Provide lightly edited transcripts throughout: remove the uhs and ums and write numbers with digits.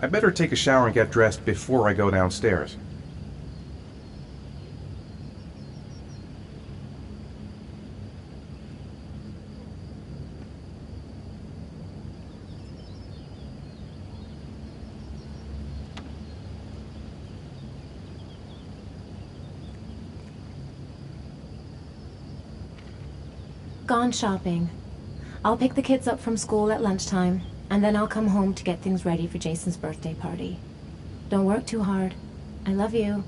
I better take a shower and get dressed before I go downstairs. Gone shopping. I'll pick the kids up from school at lunchtime, and then I'll come home to get things ready for Jason's birthday party. Don't work too hard. I love you.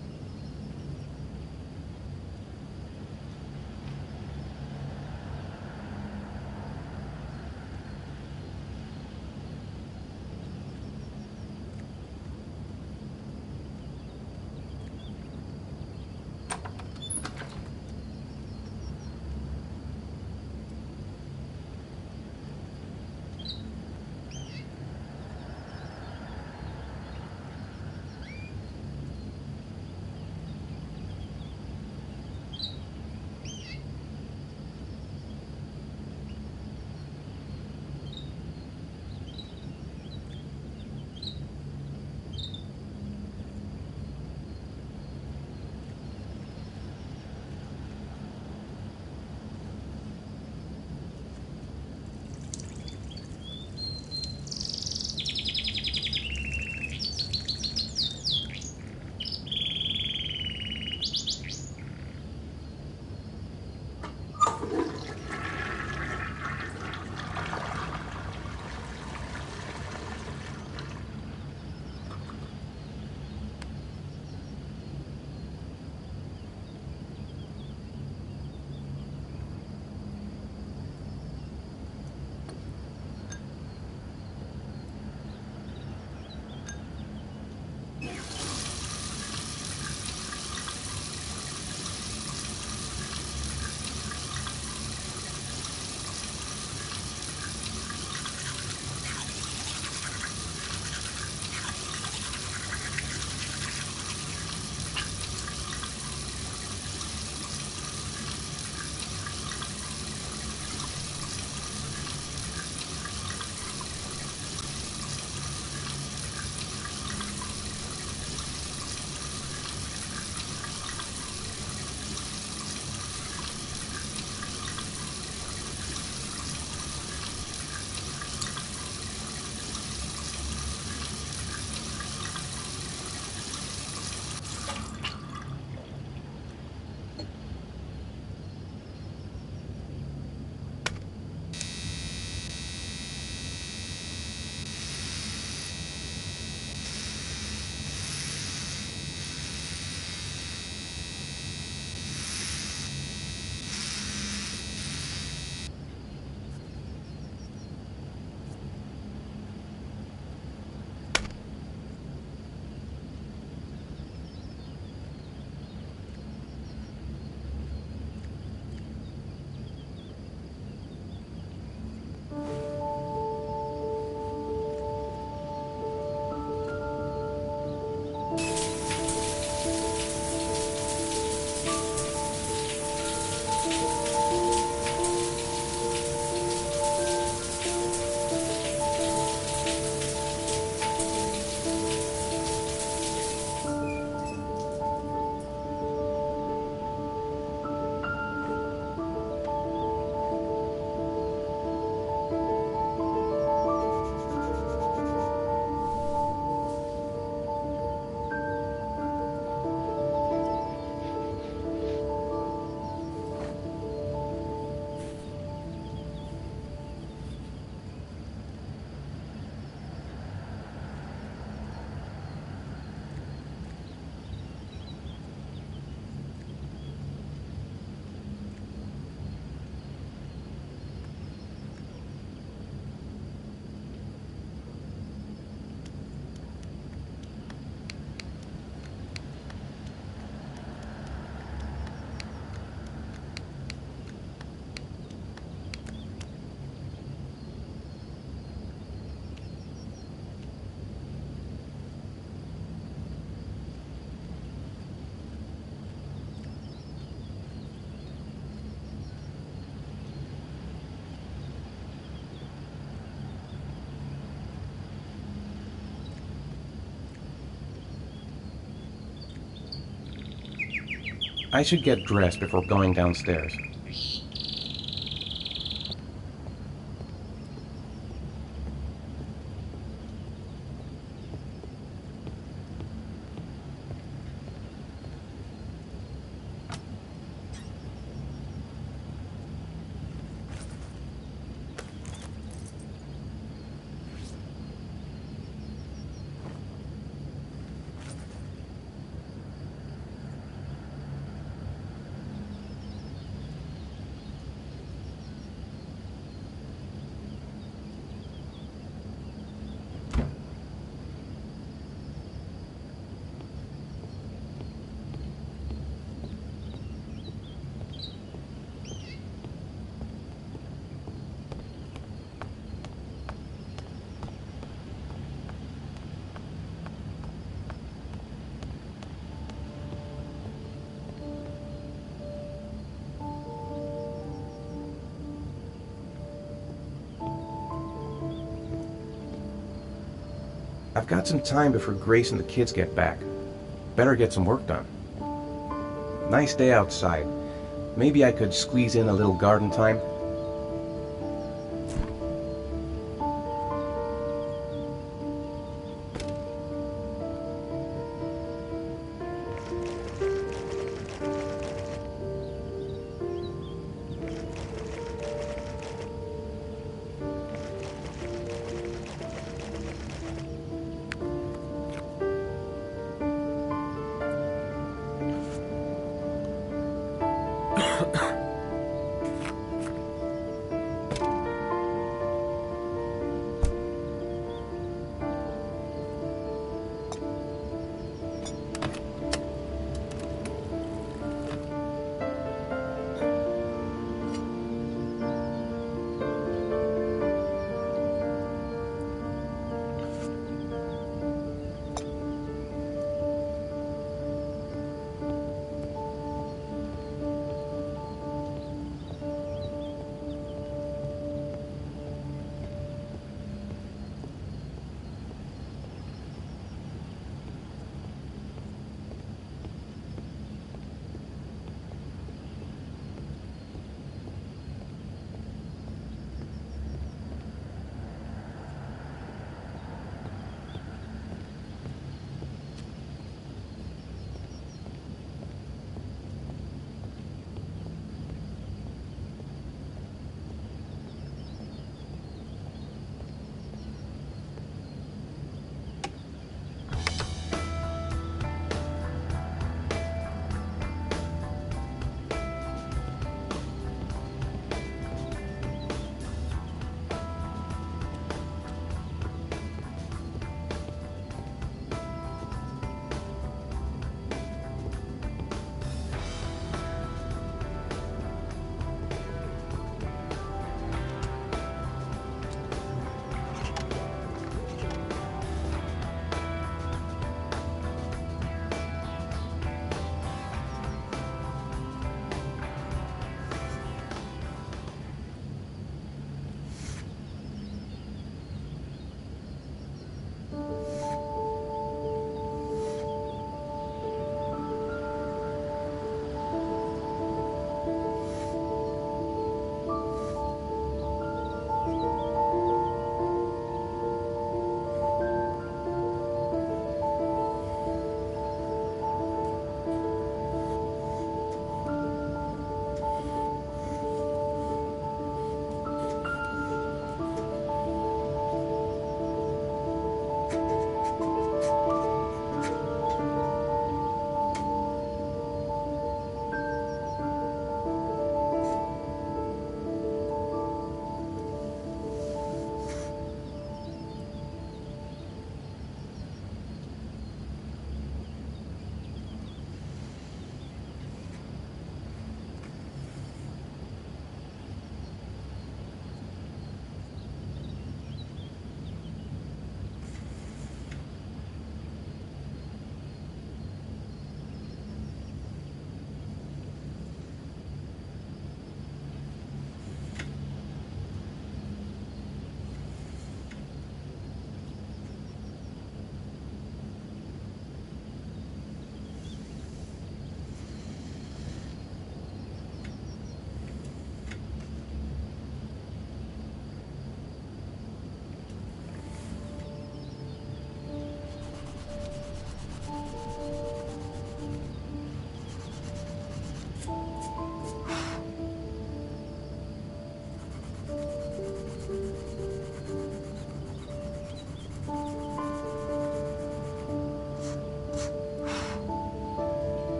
I should get dressed before going downstairs. I've got some time before Grace and the kids get back. Better get some work done. Nice day outside. Maybe I could squeeze in a little garden time.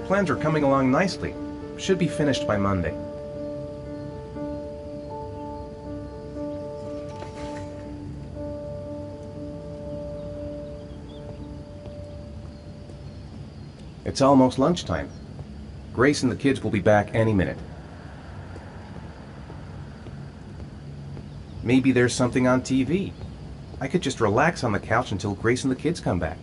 Plans are coming along nicely. Should be finished by Monday. It's almost lunchtime. Grace and the kids will be back any minute. Maybe there's something on TV. I could just relax on the couch until Grace and the kids come back.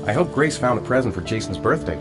I hope Grace found a present for Jason's birthday.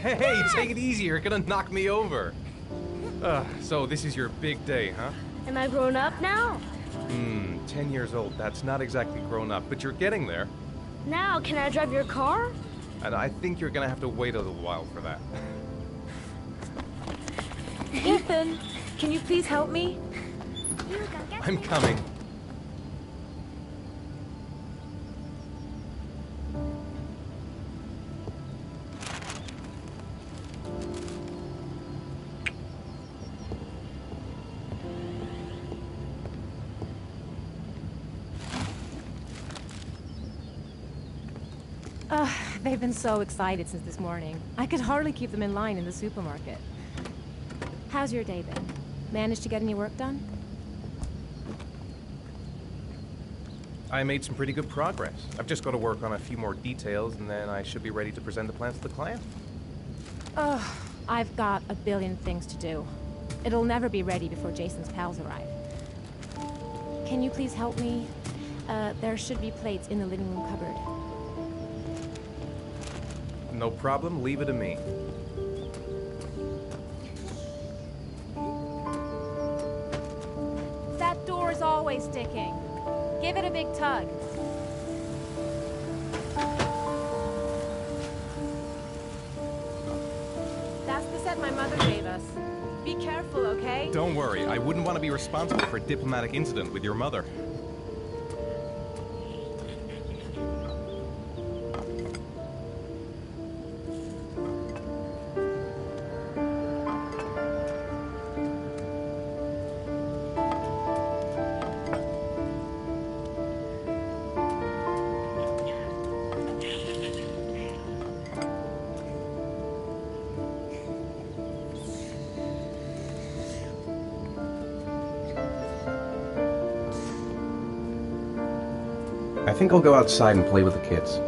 Hey, take it easy, you're gonna knock me over. So this is your big day, huh? Am I grown up now? 10 years old, that's not exactly grown up, but you're getting there. Now, can I drive your car? And I think you're gonna have to wait a little while for that. Ethan, can you please help me? I'm coming. They've been so excited since this morning. I could hardly keep them in line in the supermarket. How's your day been? Managed to get any work done? I made some pretty good progress. I've just got to work on a few more details, and then I should be ready to present the plans to the client. I've got a billion things to do. It'll never be ready before Jason's pals arrive. Can you please help me? There should be plates in the living room cupboard. No problem, leave it to me. That door's always sticking. Give it a big tug. That's the set my mother gave us. Be careful, okay? Don't worry, I wouldn't want to be responsible for a diplomatic incident with your mother. I think I'll go outside and play with the kids.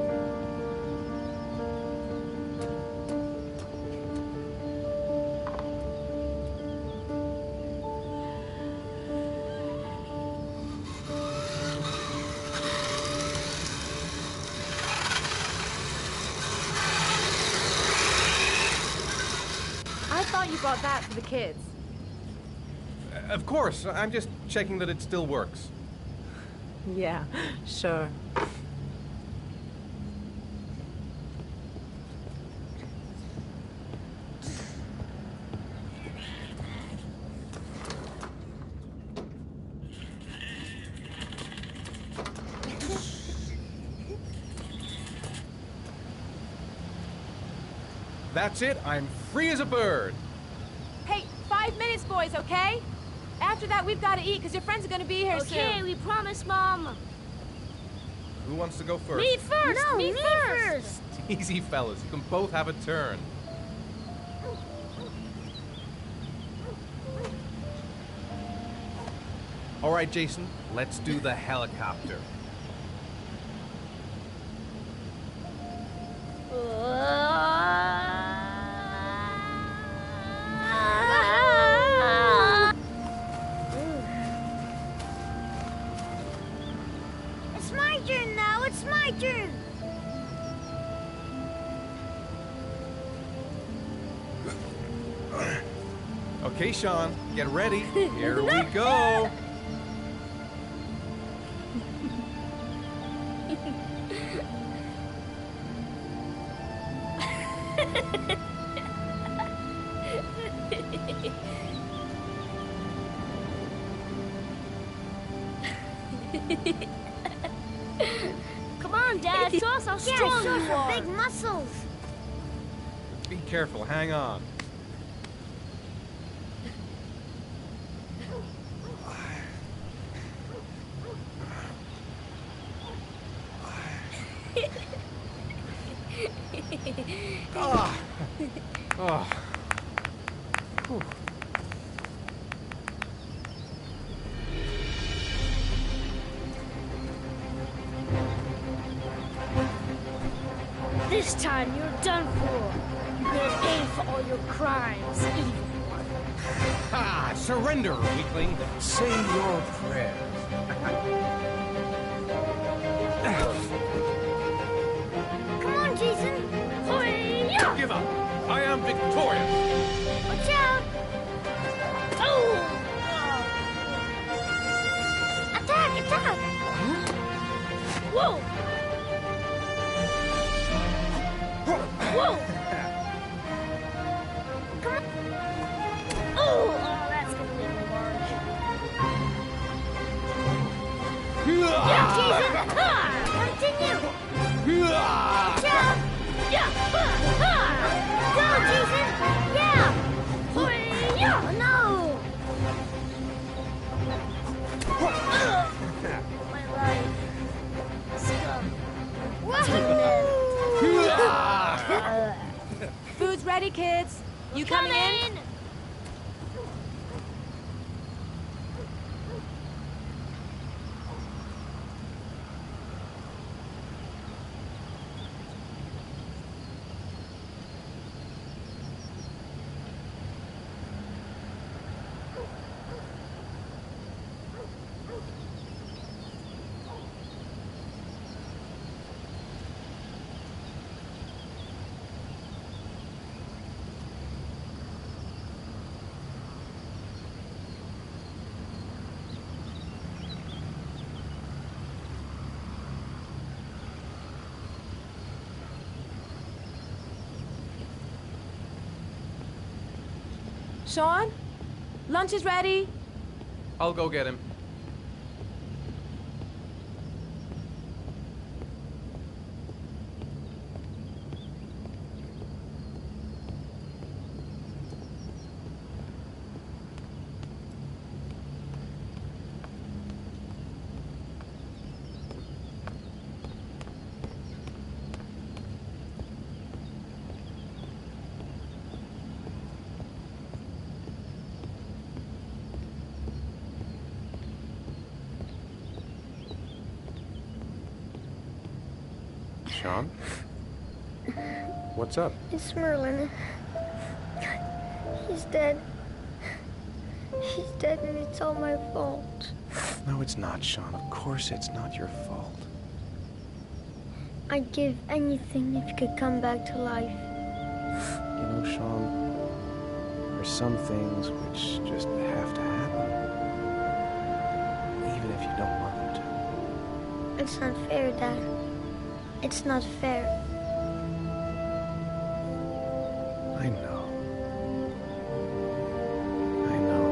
I thought you bought that for the kids. Of course, I'm just checking that it still works. Yeah, sure. That's it. I'm free as a bird. Hey, 5 minutes, boys, okay? After that, we've got to eat, because your friends are going to be here soon. Okay, we promise, Mom. Who wants to go first? Me first! No, me me first! Easy, fellas. You can both have a turn. All right, Jason, let's do the helicopter. It's my turn now, it's my turn! Okay, Sean, get ready. Here we go. Come on, Dad, show us how strong show us you our are. big muscles. Be careful, hang on. Ah. Oh. Whew. This time you're done for. You're gonna pay for all your crimes, evil one. Ha! Surrender, weakling. Say your prayers. Come on, Jason. Hoi-ya! Give up. I am victorious. Watch out. Oh! Attack, attack. Whoa! Whoa! Come on. Oh, that's gonna make me work. Yeah, Jason. Ha! Continue. Ah! Watch out. Yeah! Ha! Ha! Go, Jason. Yeah. Hoi-ya! Oh, no. My life. Scum. Whoa. Food's ready, kids. You coming in? Sean? Lunch is ready. I'll go get him. Sean? What's up? It's Merlin. He's dead. He's dead and it's all my fault. No, it's not, Sean. Of course it's not your fault. I'd give anything if you could come back to life. You know, Sean, there's some things which just have to happen. Even if you don't want them to. It's not fair, Dad. It's not fair. I know. I know.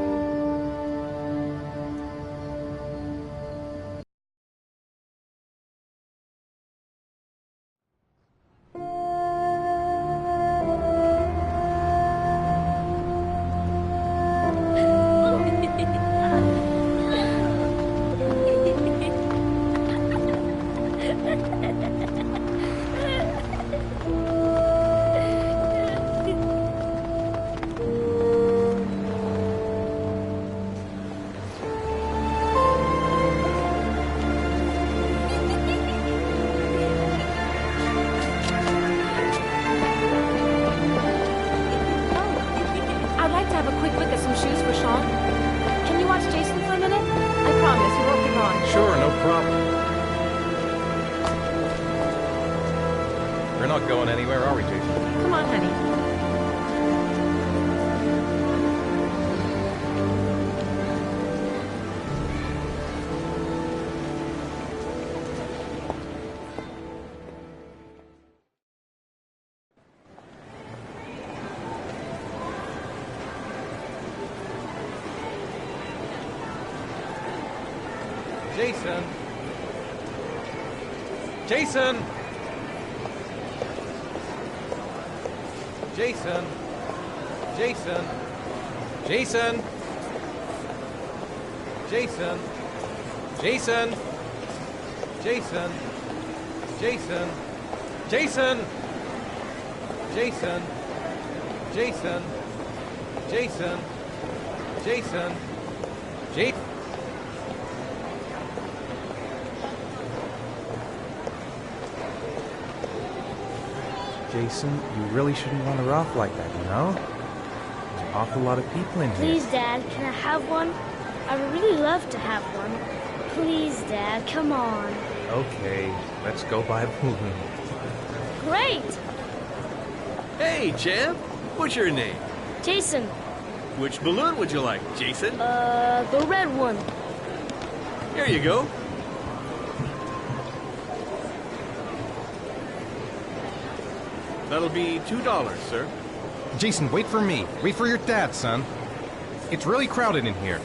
Sure, no problem. We're not going anywhere, are we, Jason? Come on, honey. Jason! Jason! Jason! Jason! Jason! Jason! Jason! Jason! Jason! Jason! Jason! Jason! Jason! Jason! Jason! Jason, you really shouldn't run her off like that, you know? There's an awful lot of people in here. Please, Dad, can I have one? I would really love to have one. Please, Dad, come on. Okay, let's go buy a balloon. Great! Hey, champ. What's your name? Jason, Which balloon would you like, Jason? the red one. Here you go. That'll be $2, sir. Jason, wait for me. Wait for your dad, son. It's really crowded in here.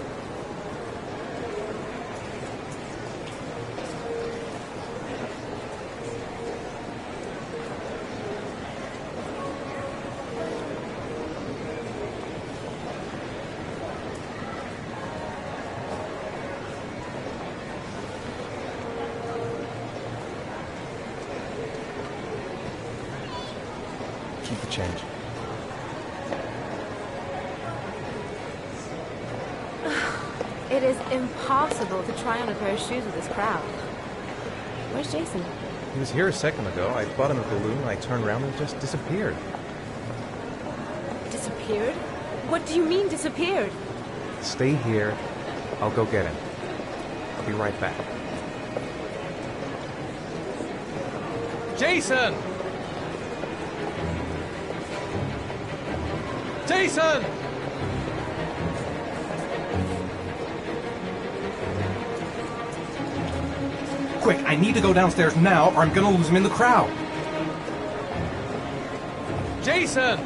Keep the change. It is impossible to try on a pair of shoes with this crowd. Where's Jason? He was here a second ago. I bought him a balloon, and I turned around and it just disappeared. Disappeared? What do you mean disappeared? Stay here. I'll go get him. I'll be right back. Jason! Jason! Quick, I need to go downstairs now or I'm gonna lose him in the crowd. Jason!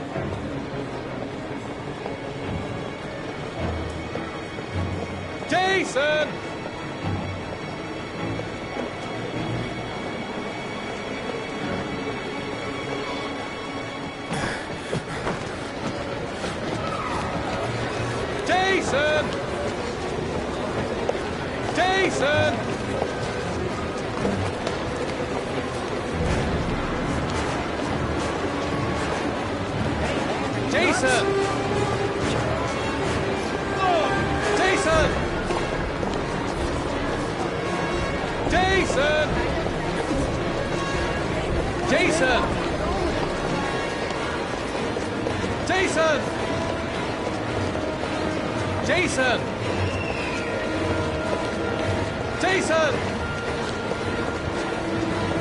Jason! Jason! Jason! Jason! Jason! Jason! Jason! Jason! Jason! Jason!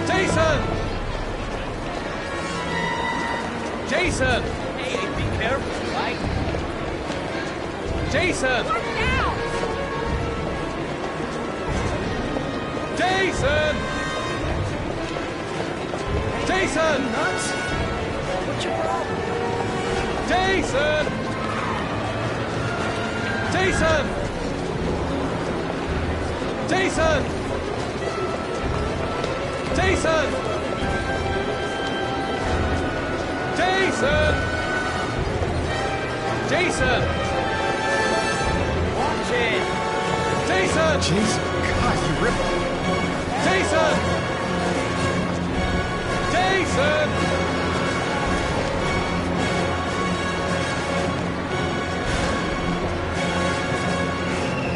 Jason! Jason! Hey, be careful, right? Jason! Look now! Jason! Jason! Nuts? What's your problem? Jason! Jason! Jason! Jason! Jason! Jason! Watch it. Jason! Jason! God, you ripped. Jason! Jason!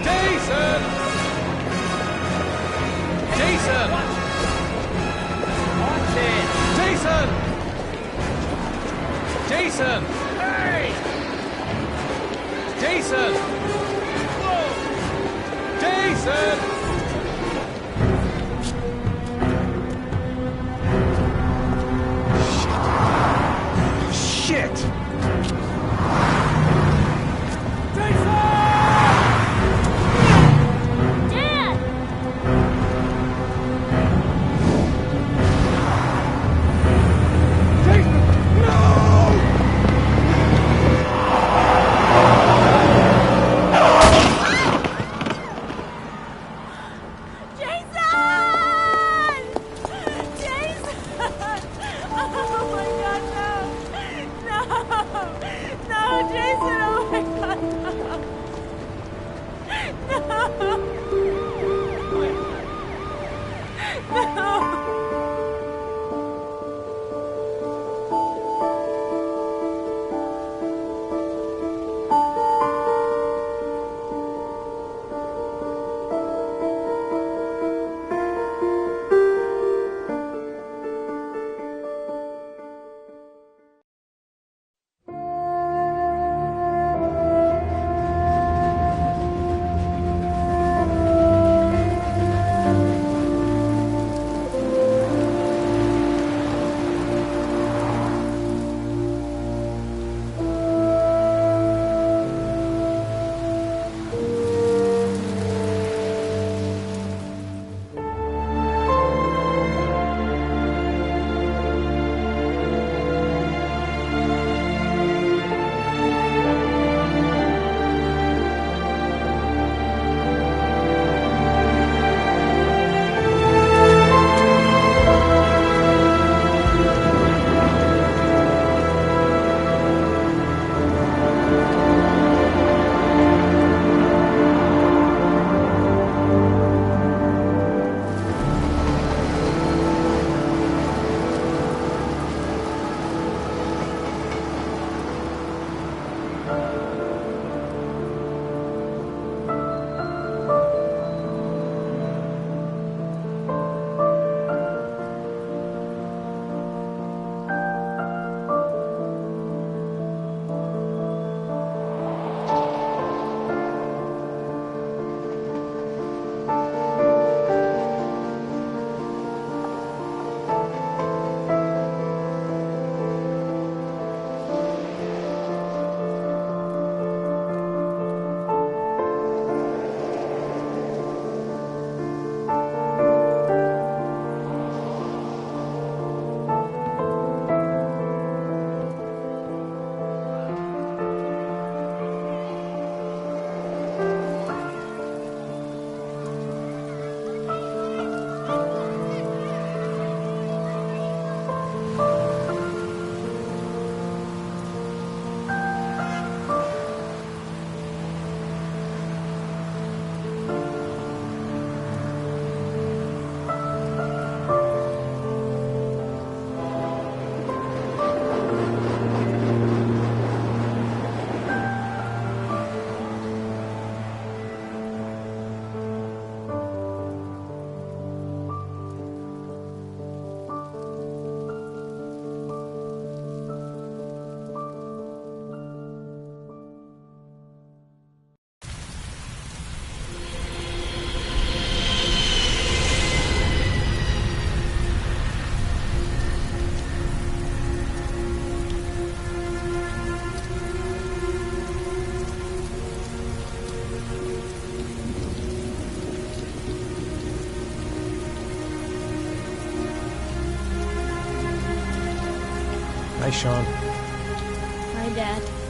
Jason! Jason! Watch it. Jason! Jason! Hey! Jason! Whoa! Jason! Hi, Sean. Hi, Dad.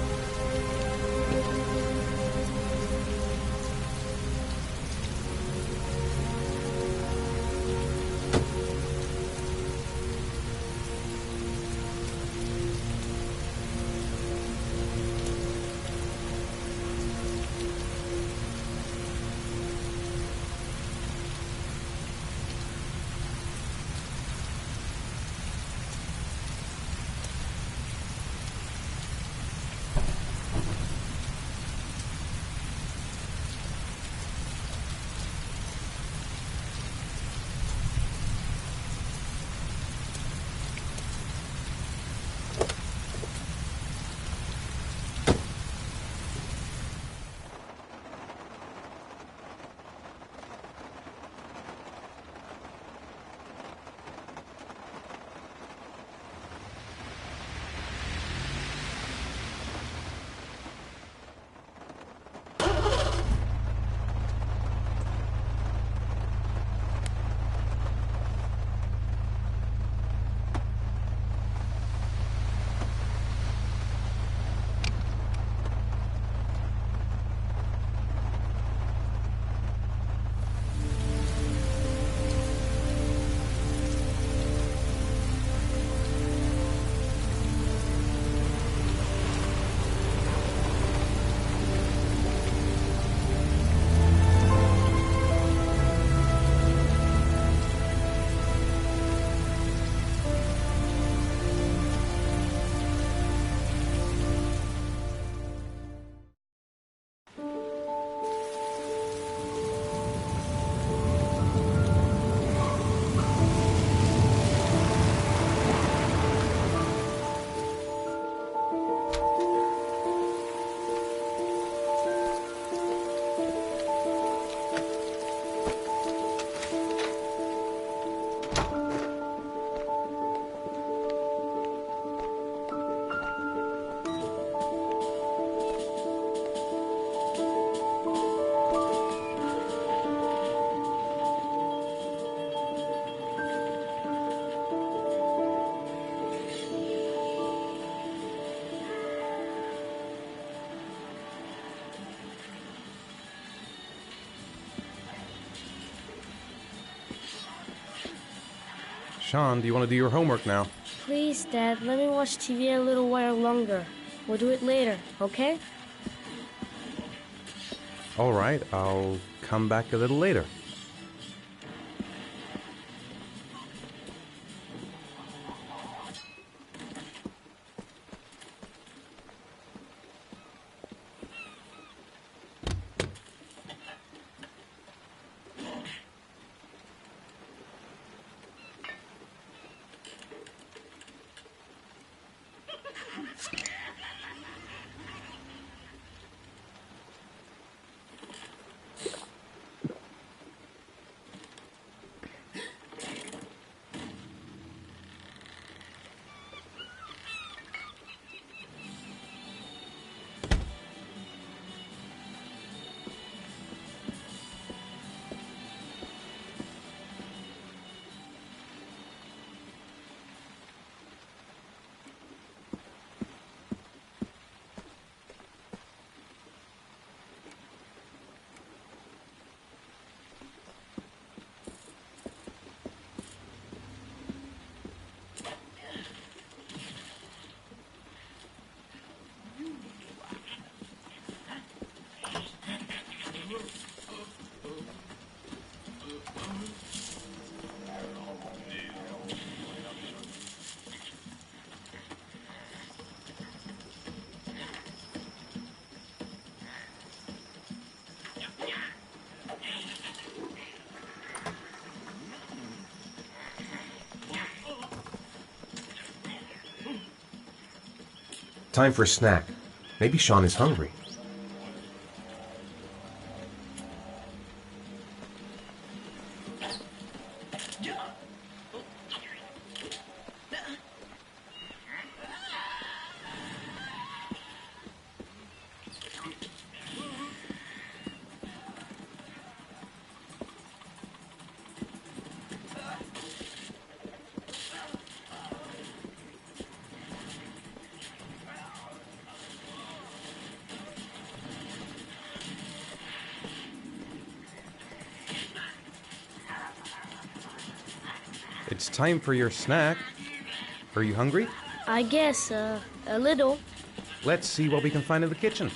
Sean, do you want to do your homework now? Please, Dad, let me watch TV a little while longer. We'll do it later, okay? All right, I'll come back a little later. Time for a snack. Maybe Sean is hungry. It's time for your snack. Are you hungry? I guess, a little. Let's see what we can find in the kitchen.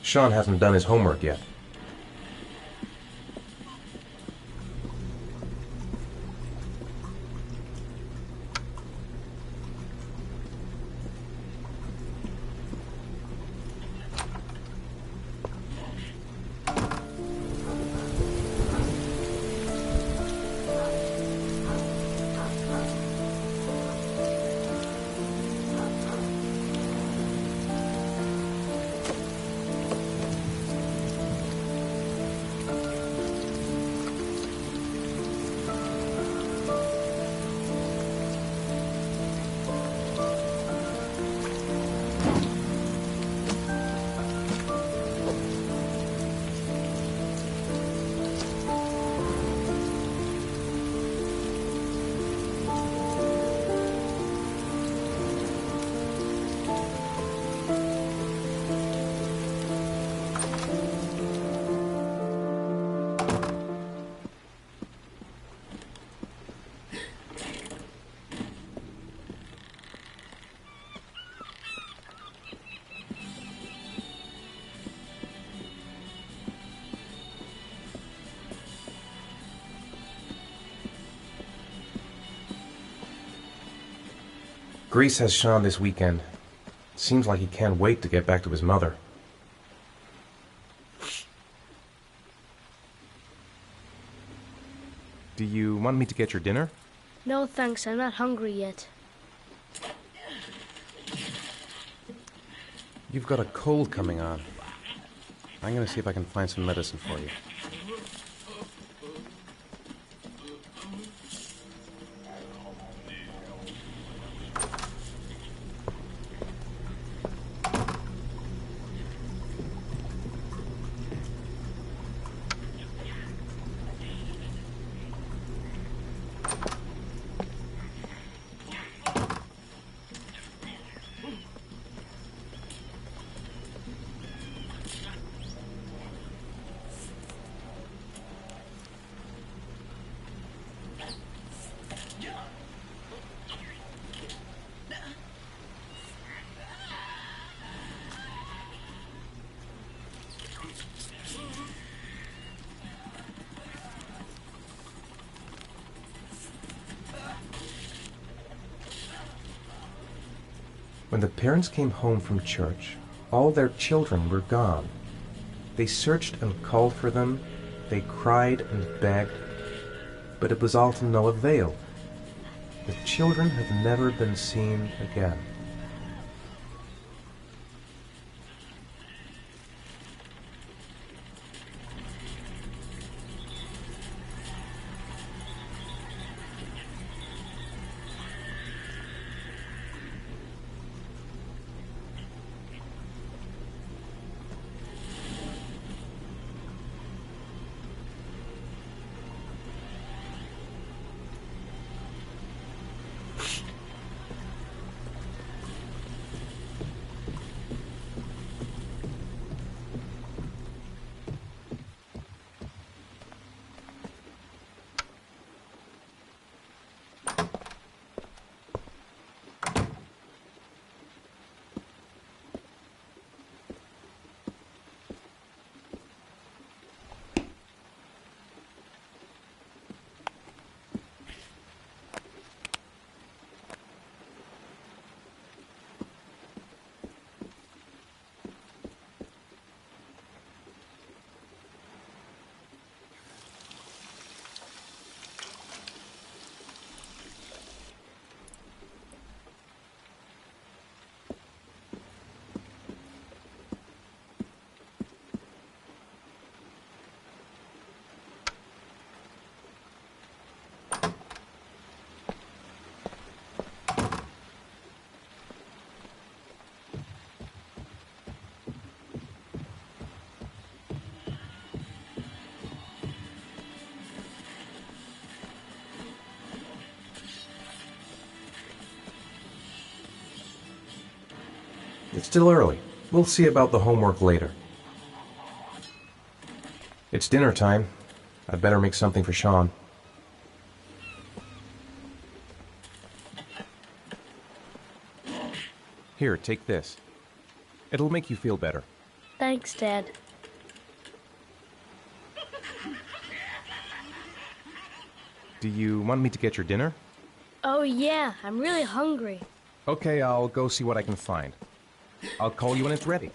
Sean hasn't done his homework yet. Grace has Sean this weekend. Seems like he can't wait to get back to his mother. Do you want me to get your dinner? No thanks, I'm not hungry yet. You've got a cold coming on. I'm gonna see if I can find some medicine for you. When the parents came home from church, all their children were gone. They searched and called for them, they cried and begged, but it was all to no avail. The children have never been seen again. It's still early. We'll see about the homework later. It's dinner time. I'd better make something for Sean. Here, take this. It'll make you feel better. Thanks, Dad. Do you want me to get your dinner? Oh yeah, I'm really hungry. Okay, I'll go see what I can find. I'll call you when it's ready.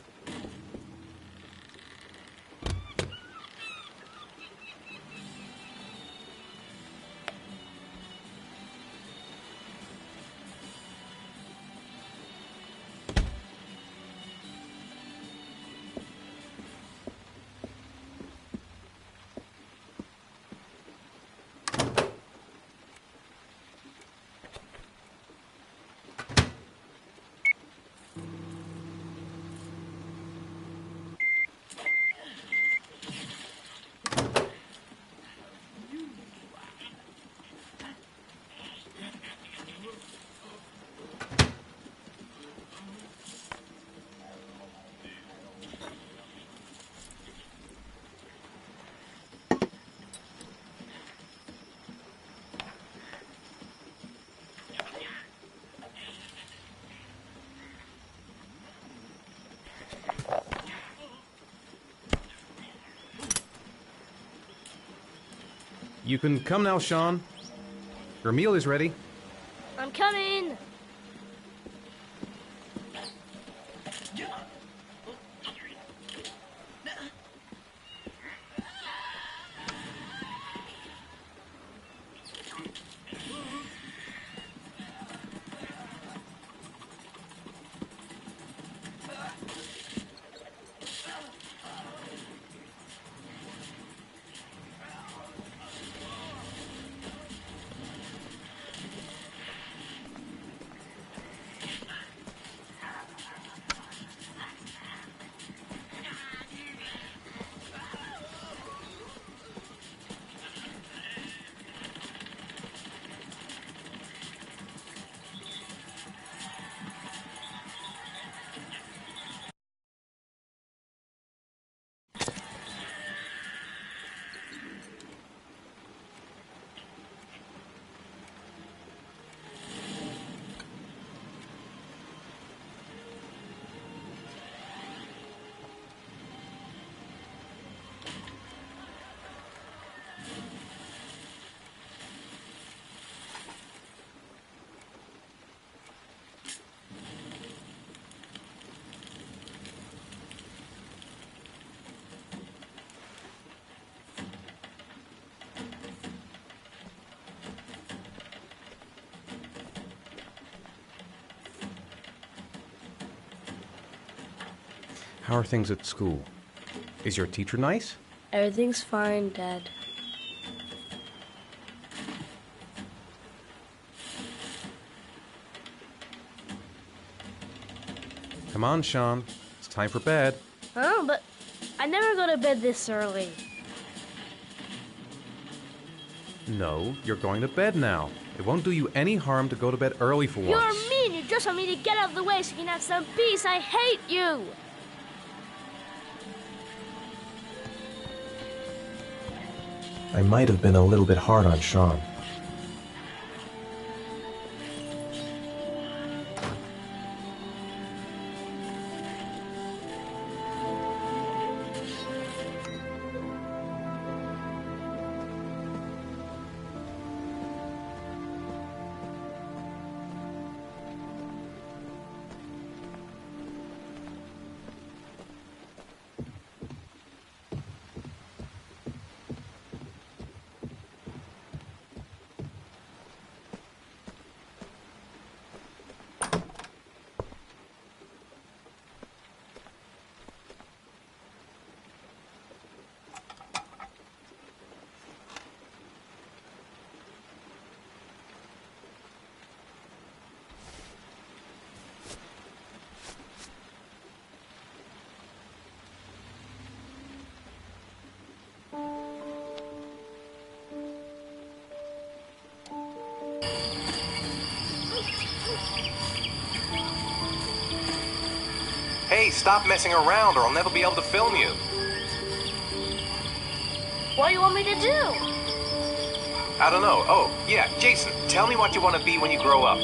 You can come now, Sean. Your meal is ready. I'm coming! How are things at school? Is your teacher nice? Everything's fine, Dad. Come on, Sean. It's time for bed. Huh? But I never go to bed this early. No, you're going to bed now. It won't do you any harm to go to bed early for once. You're mean! You just want me to get out of the way so you can have some peace! I hate you! I might have been a little bit hard on Sean. Hey, stop messing around or I'll never be able to film you. What do you want me to do? I don't know. Oh, yeah, Jason, tell me what you want to be when you grow up.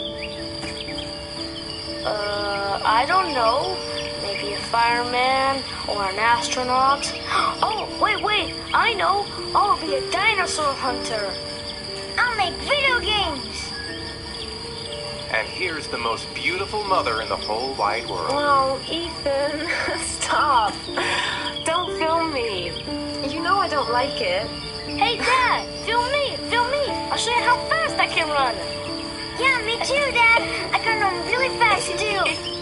I don't know. Maybe a fireman or an astronaut. Oh, wait, I know. I'll be a dinosaur hunter. I'll make video games. And here's the most beautiful mother in the whole wide world. Oh, Ethan, stop. Don't film me. You know I don't like it. Hey, Dad, film me. I'll show you how fast I can run. Yeah, me too, Dad. I can run really fast, too.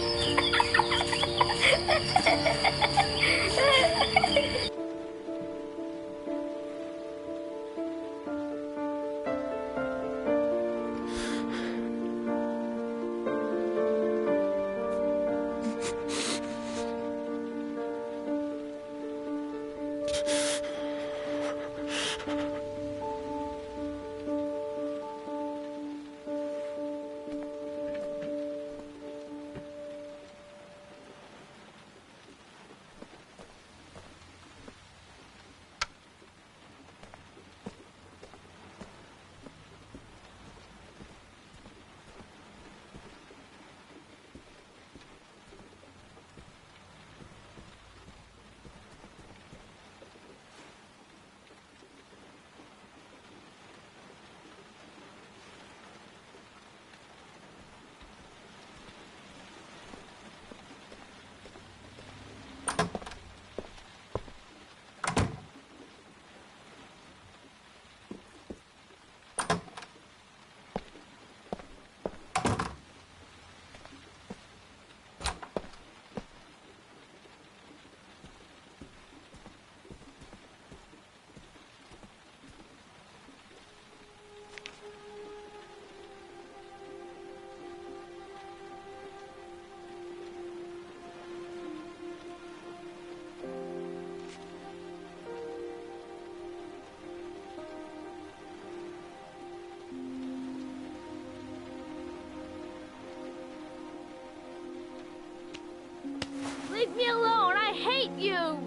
Leave me alone. I hate you.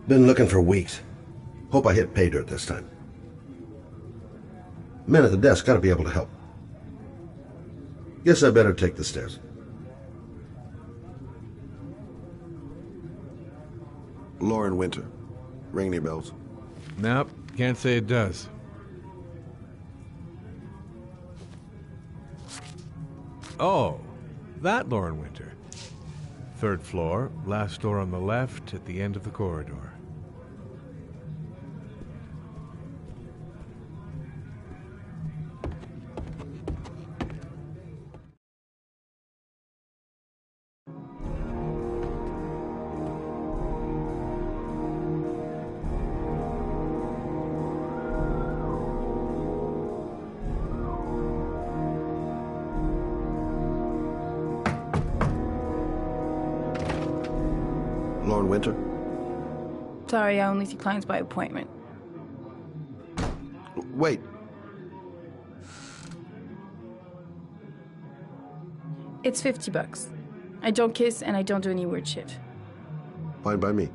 Been looking for weeks. Hope I hit pay dirt this time. Men at the desk gotta be able to help. Guess I better take the stairs. Lauren Winter. ring any bells? Nope, can't say it does. Oh, that Lauren Winter. 3rd floor, last door on the left at the end of the corridor. Lauren Winter? Sorry, I only see clients by appointment. Wait. It's $50. I don't kiss and I don't do any weird shit. Fine by me.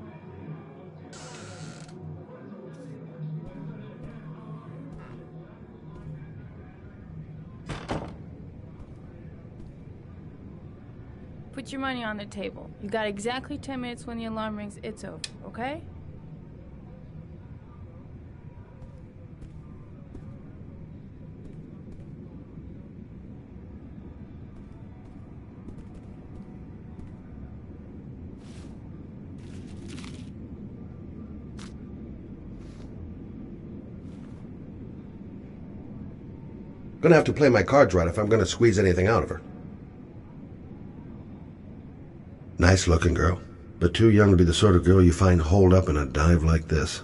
Put your money on the table. You got exactly 10 minutes. When the alarm rings, it's over, okay? Gonna have to play my cards right if I'm gonna squeeze anything out of her. Nice looking girl, but too young to be the sort of girl you find holed up in a dive like this.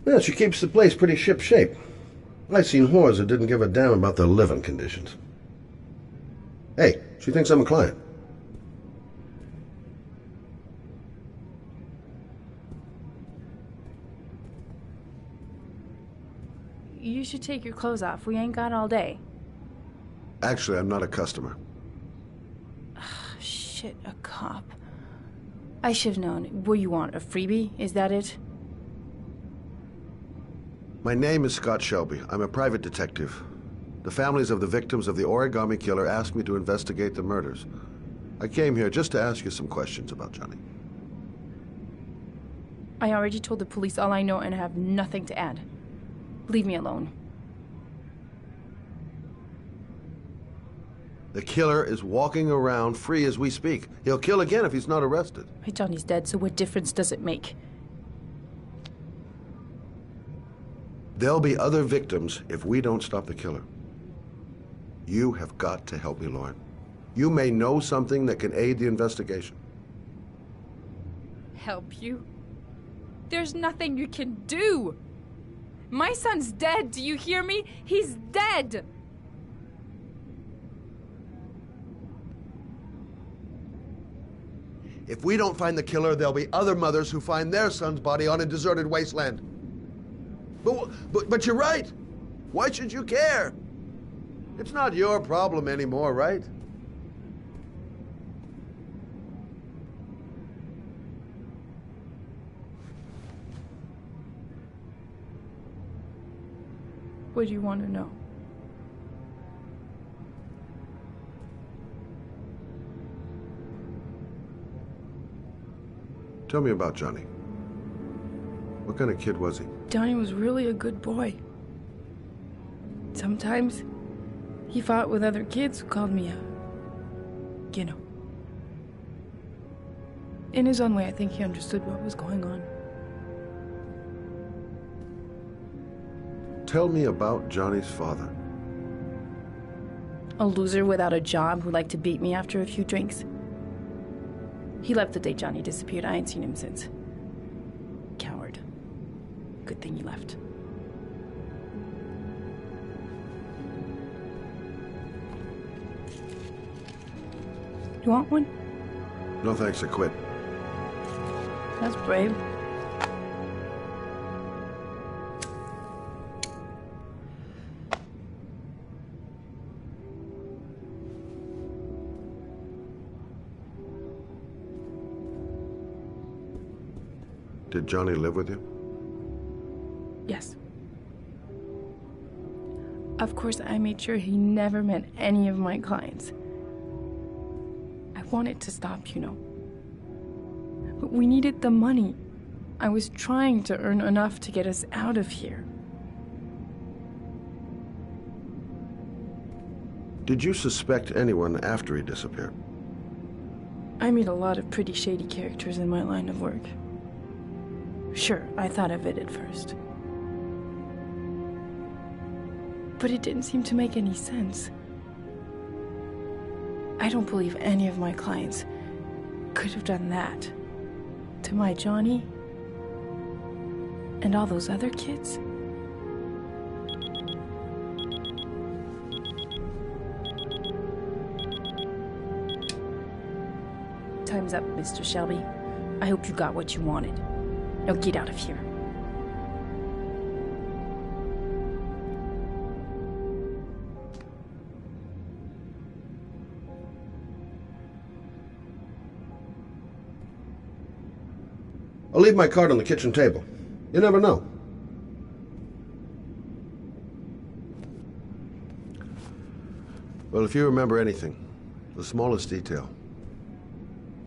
Yeah, she keeps the place pretty ship-shape. I've seen whores that didn't give a damn about their living conditions. Hey, she thinks I'm a client. You should take your clothes off. We ain't got all day. Actually, I'm not a customer. Shit, a cop. I should've known. What you want, a freebie? Is that it? My name is Scott Shelby. I'm a private detective. The families of the victims of the origami killer asked me to investigate the murders. I came here just to ask you some questions about Johnny. I already told the police all I know and have nothing to add. Leave me alone. The killer is walking around free as we speak. He'll kill again if he's not arrested. My Johnny's dead, so what difference does it make? There'll be other victims if we don't stop the killer. You have got to help me, Lauren. You may know something that can aid the investigation. Help you? There's nothing you can do. My son's dead, do you hear me? He's dead! If we don't find the killer, there'll be other mothers who find their son's body on a deserted wasteland. But you're right. Why should you care? It's not your problem anymore, right? What do you want to know? Tell me about Johnny. What kind of kid was he? Johnny was really a good boy. Sometimes he fought with other kids who called me a, In his own way, I think he understood what was going on. Tell me about Johnny's father. A loser without a job who liked to beat me after a few drinks. He left the day Johnny disappeared. I ain't seen him since. Coward. Good thing he left. You want one? No thanks, I quit. That's brave. Did Johnny live with you? Yes. Of course, I made sure he never met any of my clients. I wanted to stop, But we needed the money. I was trying to earn enough to get us out of here. Did you suspect anyone after he disappeared? I meet a lot of pretty shady characters in my line of work. Sure, I thought of it at first. But it didn't seem to make any sense. I don't believe any of my clients could have done that to my Johnny and all those other kids. Time's up, Mr. Shelby. I hope you got what you wanted. Now get out of here. I'll leave my card on the kitchen table. You never know. Well, if you remember anything, the smallest detail,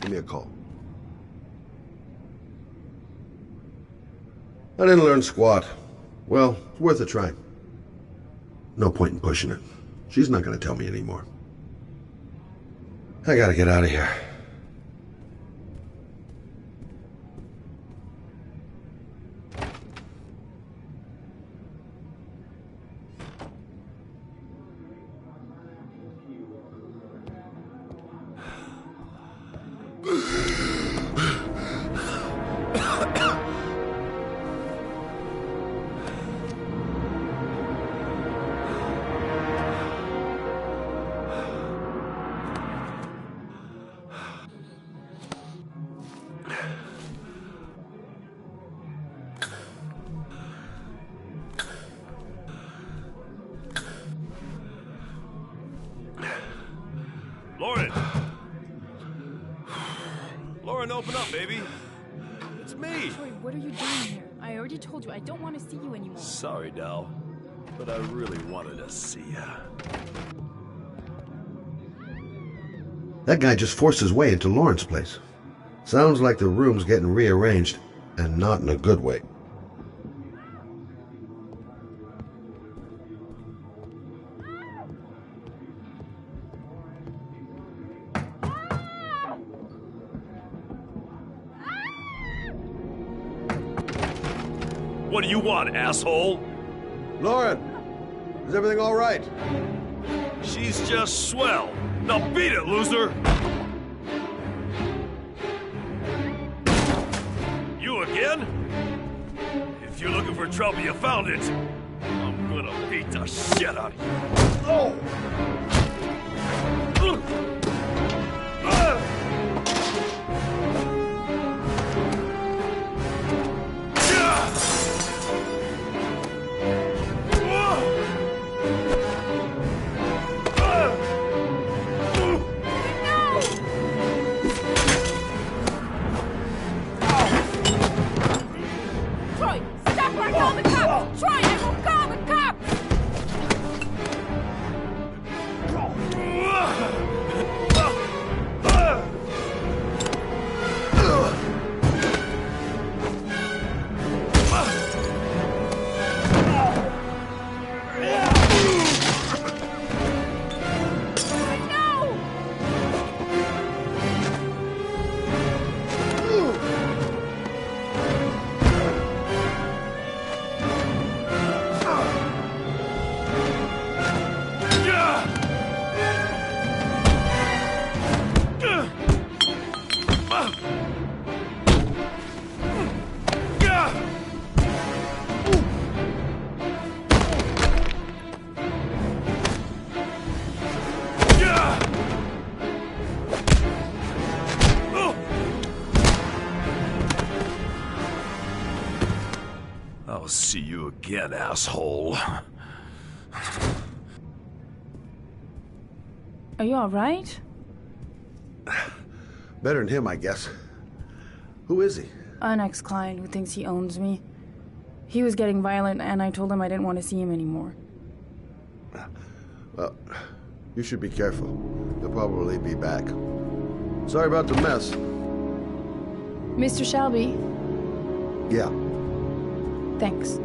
give me a call. I didn't learn squat. Well, it's worth a try. No point in pushing it. She's not going to tell me anymore. I gotta get out of here. Lauren, open up, baby. It's me. Troy, what are you doing here? I already told you I don't want to see you anymore. Sorry, Dal, but I really wanted to see ya. That guy just forced his way into Lauren's place. Sounds like the room's getting rearranged, and not in a good way. What do you want, asshole? Lauren, is everything all right? She's just swell. Now beat it, loser! You again? If you're looking for trouble, you found it. I'm gonna beat the shit out of you. Oh! I'll see you again, asshole. Are you all right? Better than him, I guess. Who is he? An ex-client who thinks he owns me. He was getting violent, and I told him I didn't want to see him anymore. Well, you should be careful. He'll probably be back. Sorry about the mess. Mr. Shelby, Yeah. Thanks.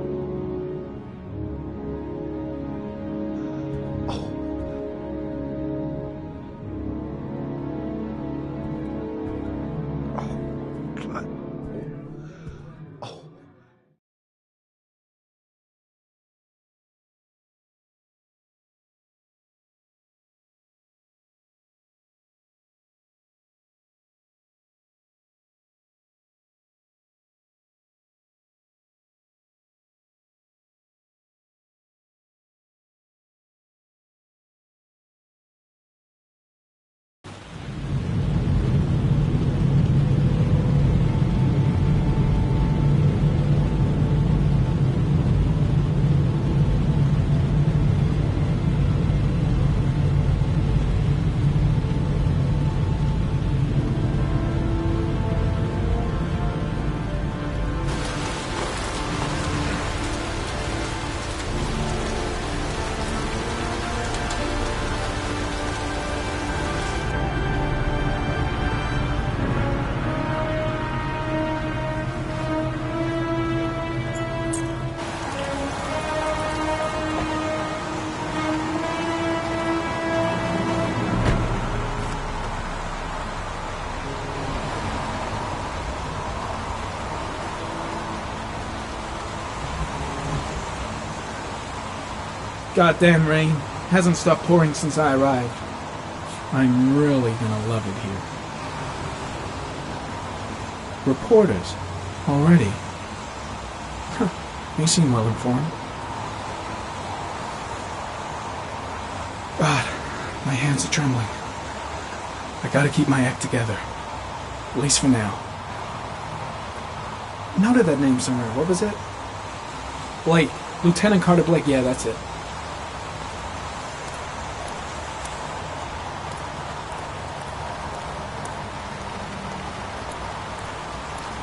Goddamn rain. Hasn't stopped pouring since I arrived. I'm really gonna love it here. Reporters. Already. Huh. They seem well informed. God, my hands are trembling. I gotta keep my act together. At least for now. Noted that name somewhere. What was it? Blake. Lieutenant Carter Blake. Yeah, that's it.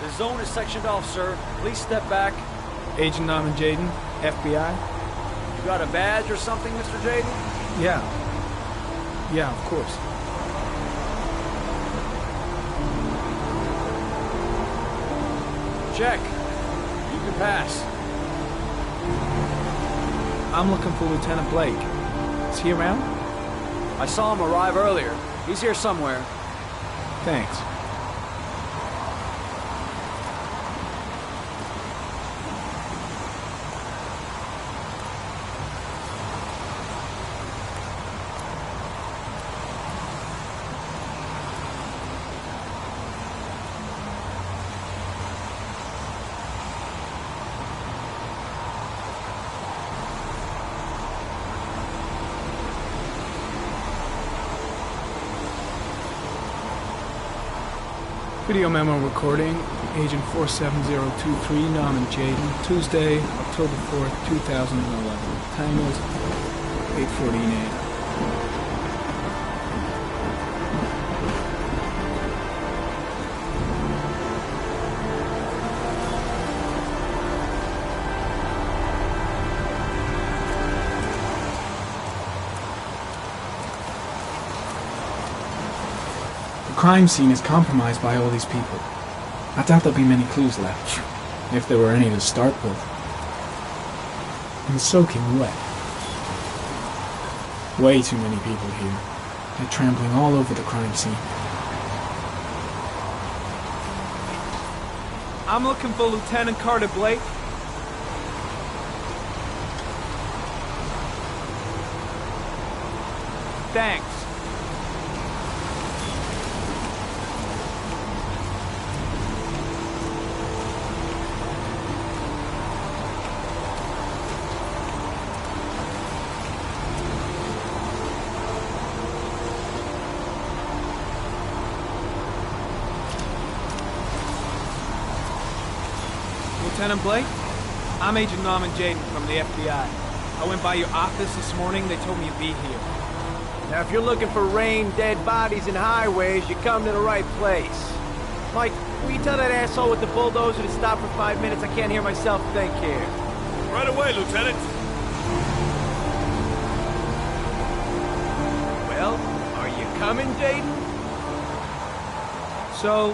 The zone is sectioned off, sir. Please step back. Agent Norman Jaden, FBI. You got a badge or something, Mr. Jaden? Yeah. Yeah, of course. Check. You can pass. I'm looking for Lieutenant Blake. Is he around? I saw him arrive earlier. He's here somewhere. Thanks. Video memo recording, Agent 47023, Norman Jaden, Tuesday, October 4th, 2011. Time is 8:14 a.m. The crime scene is compromised by all these people. I doubt there'll be many clues left, if there were any to start with. I'm soaking wet. Way too many people here. They're trampling all over the crime scene. I'm looking for Lieutenant Carter Blake. Thanks. Lieutenant Blake? I'm Agent Norman Jaden from the FBI. I went by your office this morning. They told me you'd be here. Now, if you're looking for rain, dead bodies, and highways, you come to the right place. Mike, will you tell that asshole with the bulldozer to stop for 5 minutes? I can't hear myself think here. Right away, Lieutenant. Well, are you coming, Jaden? So,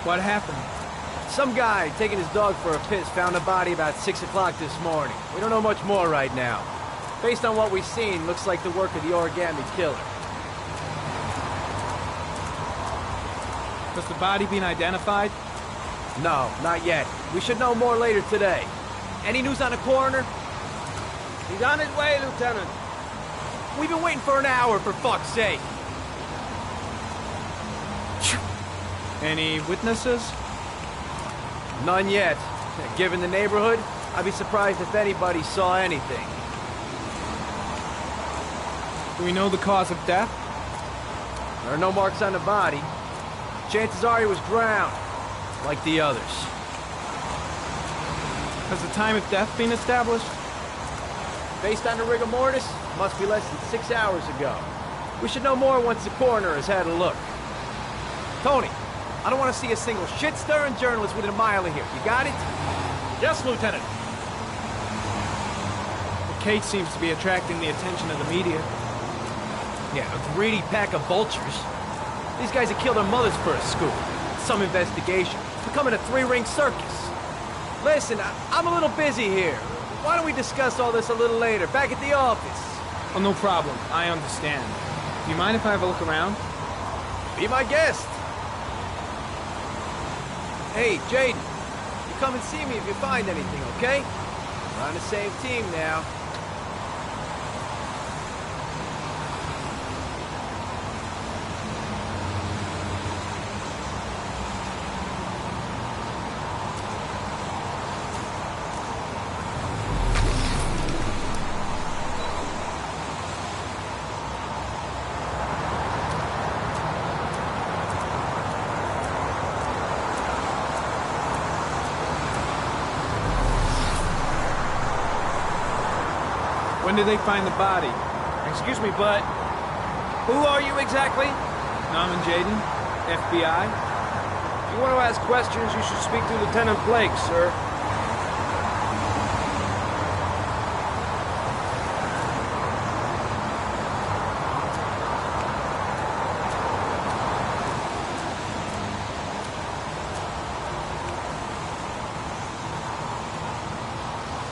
what happened? Some guy taking his dog for a piss found a body about 6 o'clock this morning. We don't know much more right now. Based on what we've seen, looks like the work of the origami killer. Has the body been identified? No, not yet. We should know more later today. Any news on the coroner? He's on his way, Lieutenant. We've been waiting for an hour, for fuck's sake. Any witnesses? None yet. Given the neighborhood, I'd be surprised if anybody saw anything. Do we know the cause of death? There are no marks on the body. Chances are he was drowned, like the others. Has the time of death been established? Based on the rigor mortis, must be less than 6 hours ago. We should know more once the coroner has had a look. Tony, I don't want to see a single shit-stirring journalist within a mile of here. You got it? Yes, Lieutenant. The case seems to be attracting the attention of the media. Yeah, a greedy pack of vultures. These guys have killed their mothers for a scoop. Some investigation. It's becoming a three-ring circus. Listen, I'm a little busy here. Why don't we discuss all this a little later, back at the office? Oh, no problem. I understand. Do you mind if I have a look around? Be my guest. Hey, Jaden, you come and see me if you find anything, okay? We're on the same team now. When did they find the body? Excuse me, but who are you exactly? Norman Jaden, FBI. If you want to ask questions, you should speak to Lieutenant Blake, sir.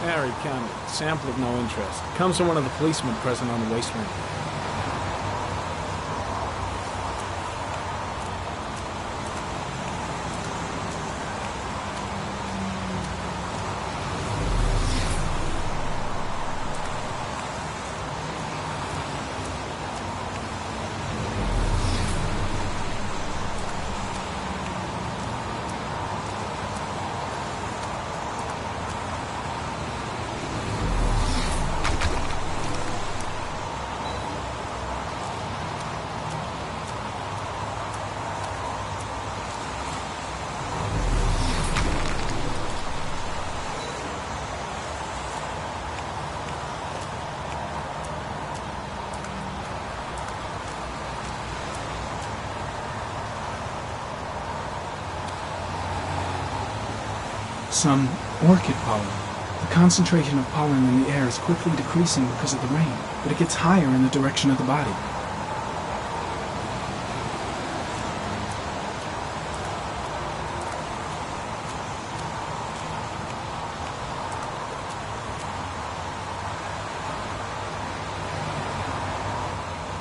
Harry County. Sample of no interest. Comes from one of the policemen present on the wasteland. Some orchid pollen. The concentration of pollen in the air is quickly decreasing because of the rain, but it gets higher in the direction of the body.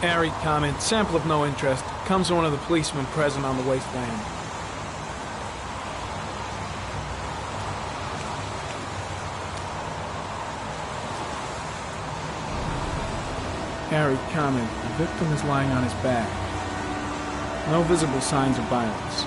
Airy comment, sample of no interest, comes from one of the policemen present on the wasteland. Harry comment, the victim is lying on his back. No visible signs of violence.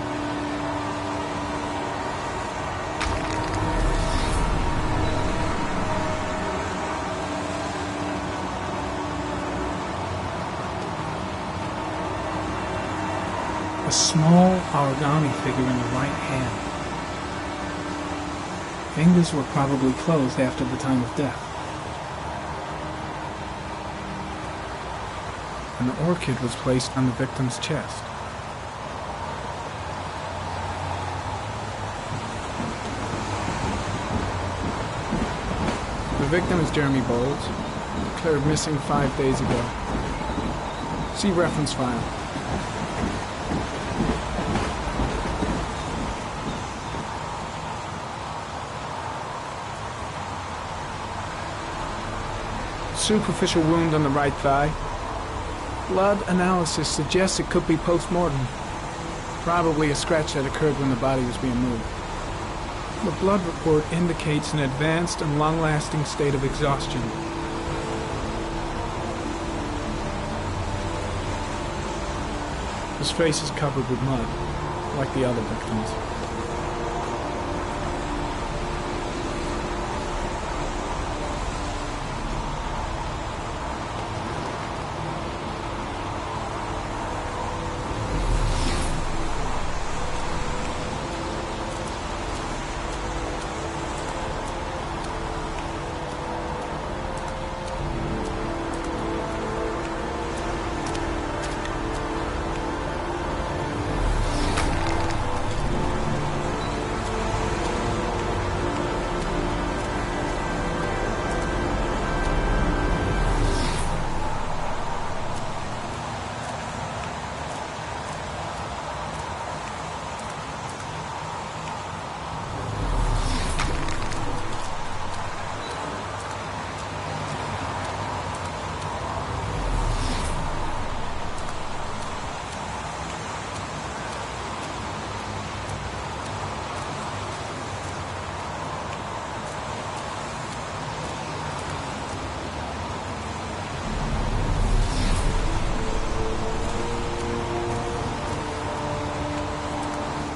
A small origami figure in the right hand. Fingers were probably closed after the time of death. An orchid was placed on the victim's chest. The victim is Jeremy Bowles, declared missing 5 days ago. See reference file. superficial wound on the right thigh. Blood analysis suggests it could be post-mortem. Probably a scratch that occurred when the body was being moved. The blood report indicates an advanced and long-lasting state of exhaustion. His face is covered with mud, like the other victims.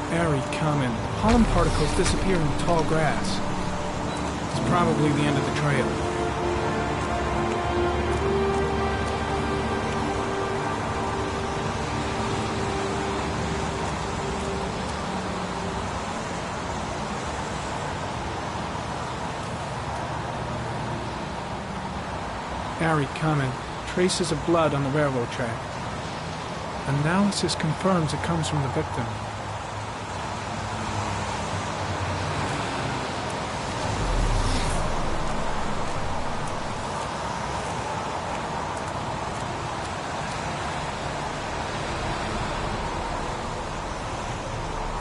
Very common. Pollen particles disappear in tall grass. It's probably the end of the trail. Very common. Traces of blood on the railroad track. Analysis confirms it comes from the victim.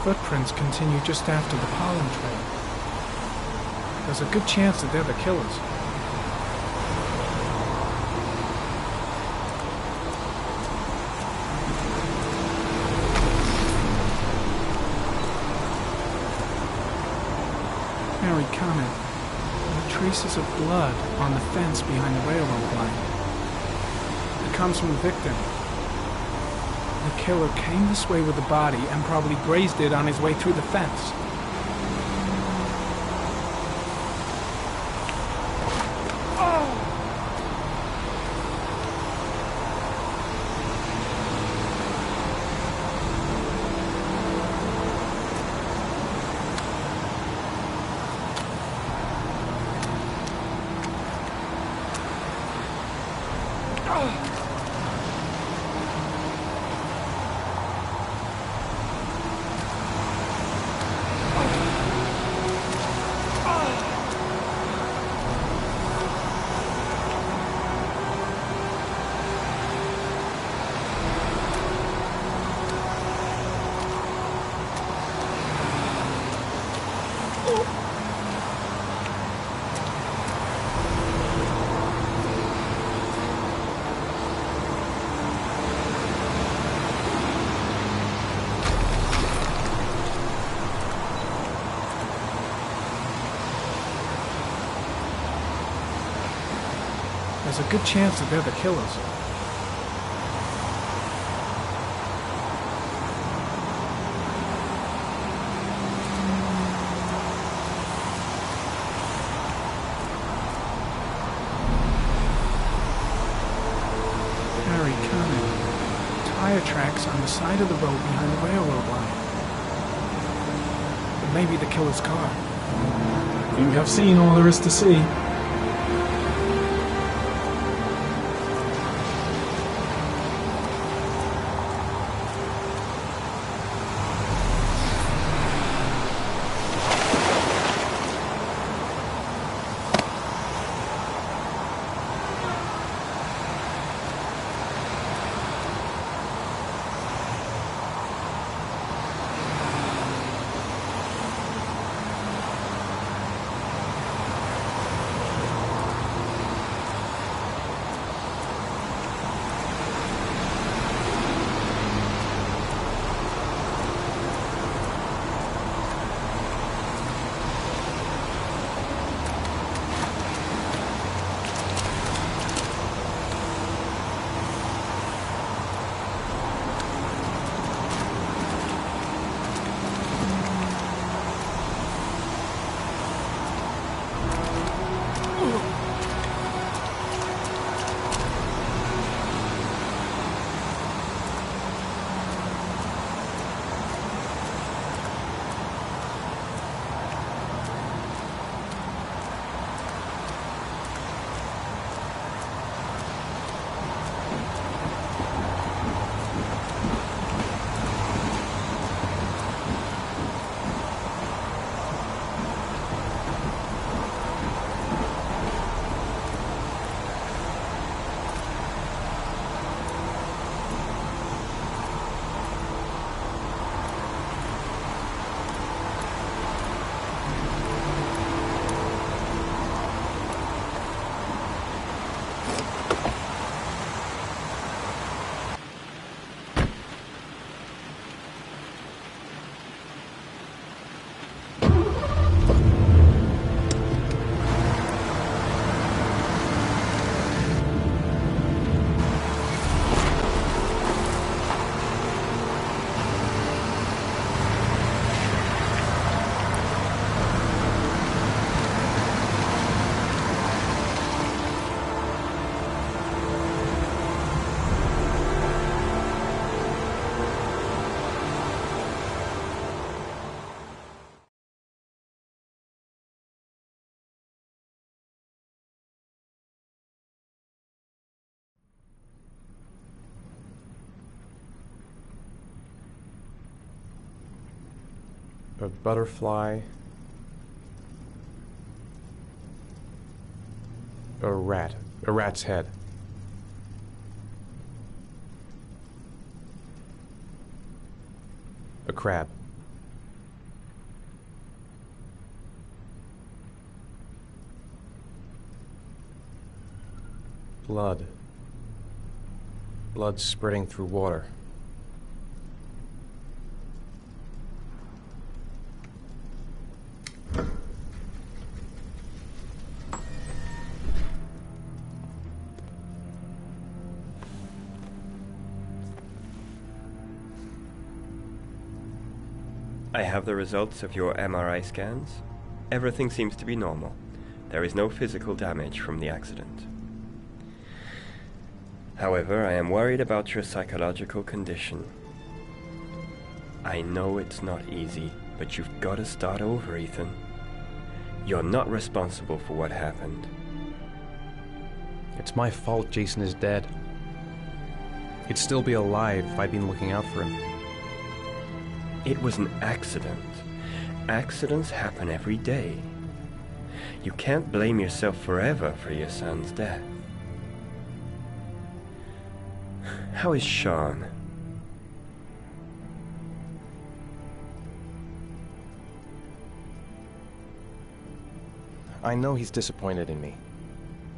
Footprints continue just after the pollen trail. There's a good chance that they're the killers. Very common. The traces of blood on the fence behind the railroad line. It comes from the victim. The killer came this way with the body and probably grazed it on his way through the fence. There's a good chance that they're the killers. Very common. Tire tracks on the side of the road behind the railroad line. It may be the killer's car. I think I've seen all there is to see. A butterfly. A rat. A rat's head. A crab. Blood. Blood spreading through water. I have the results of your MRI scans. Everything seems to be normal. There is no physical damage from the accident. However, I am worried about your psychological condition. I know it's not easy, but you've got to start over, Ethan. You're not responsible for what happened. It's my fault Jason is dead. He'd still be alive if I'd been looking out for him. It was an accident. Accidents happen every day. You can't blame yourself forever for your son's death. How is Sean? I know he's disappointed in me.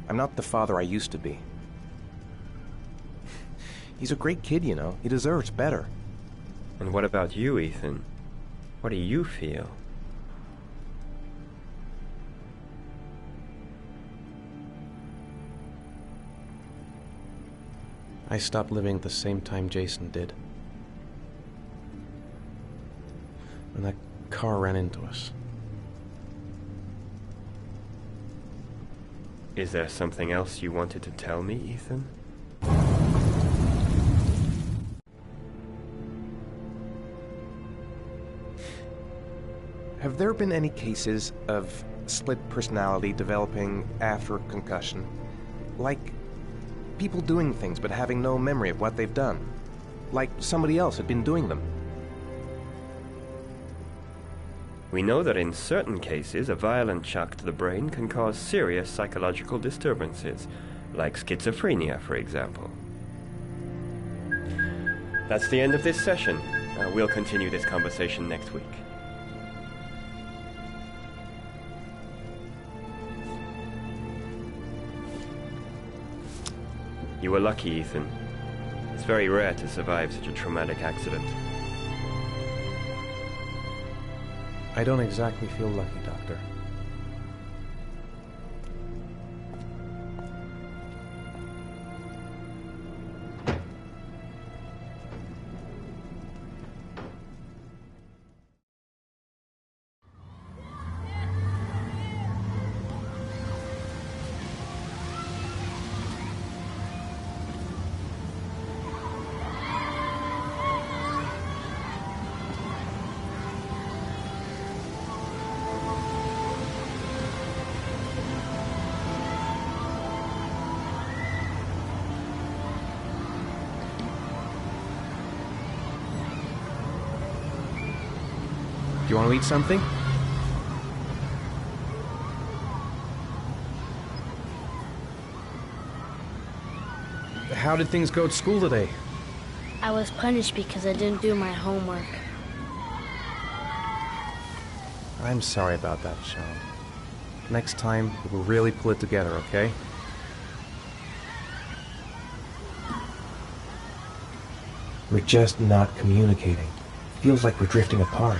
I'm not the father I used to be. He's a great kid, you know. He deserves better. And what about you, Ethan? What do you feel? I stopped living at the same time Jason did. When that car ran into us. Is there something else you wanted to tell me, Ethan? Have there been any cases of split personality developing after a concussion? Like people doing things but having no memory of what they've done? Like somebody else had been doing them? We know that in certain cases, a violent shock to the brain can cause serious psychological disturbances, like schizophrenia, for example. That's the end of this session. We'll continue this conversation next week. You were lucky, Ethan. It's very rare to survive such a traumatic accident. I don't exactly feel lucky, Doctor. Do you want to eat something? How did things go at school today? I was punished because I didn't do my homework. I'm sorry about that, Sean. Next time, we'll really pull it together, okay? We're just not communicating. Feels like we're drifting apart.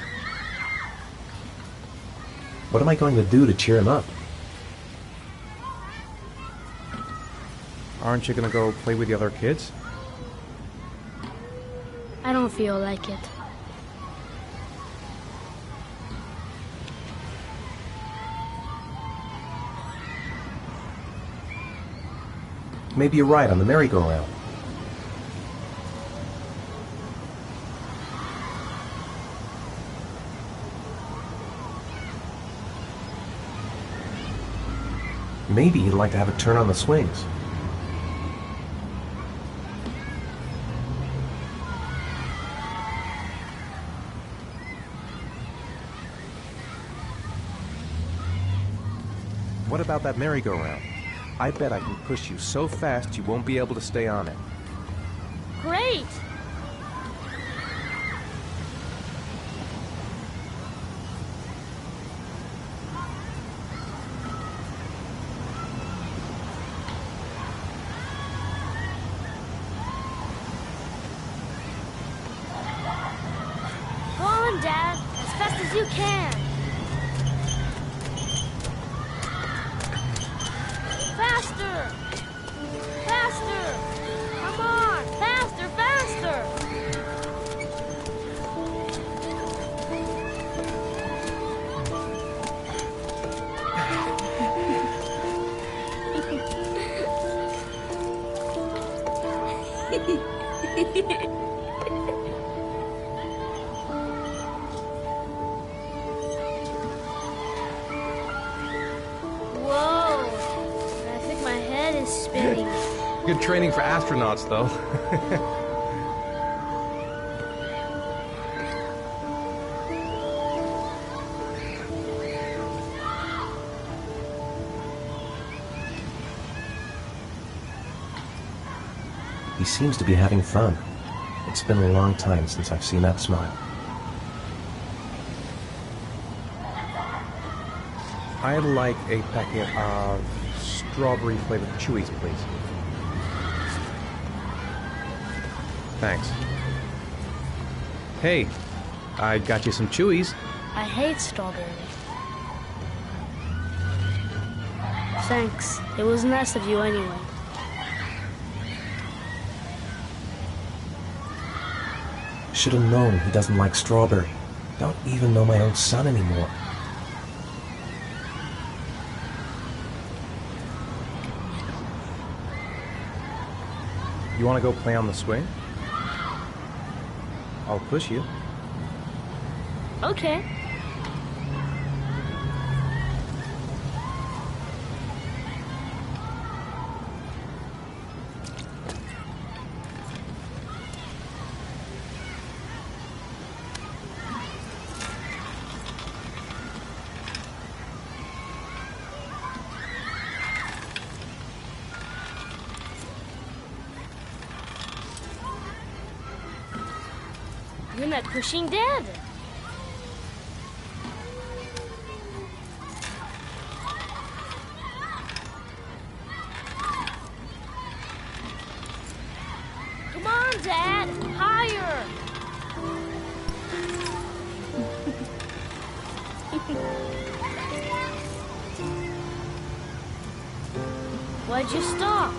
What am I going to do to cheer him up? Aren't you going to go play with the other kids? I don't feel like it. Maybe you're right on the merry-go-round. Maybe you'd like to have a turn on the swings. What about that merry-go-round? I bet I can push you so fast you won't be able to stay on it. Great! Go on, Dad, as fast as you can. Faster! Faster! Come on! Faster, faster! Whoa! I think my head is spinning. Good training for astronauts, though. He seems to be having fun. It's been a long time since I've seen that smile. I'd like a packet of strawberry-flavored Chewies, please. Thanks. Hey, I got you some Chewies. I hate strawberry. Thanks. It was nice of you anyway. Should have known he doesn't like strawberry. Don't even know my own son anymore. You want to go play on the swing? I'll push you. Okay. You're not pushing Dad. Come on, Dad. Higher. Why'd you stop?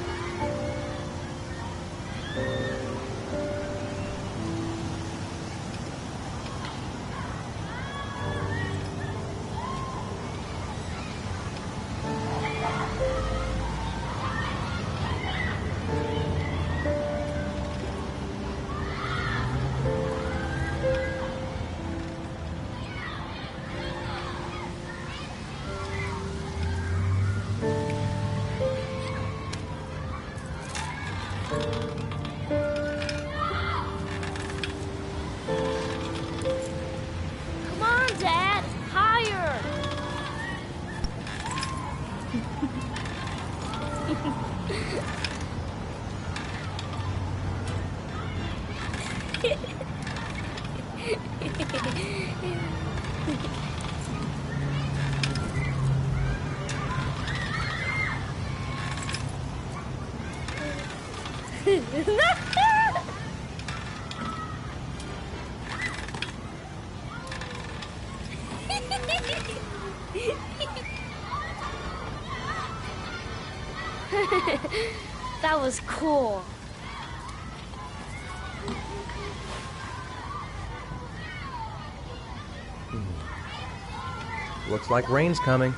Come on, Dad. Higher. That was cool. Looks like rain's coming.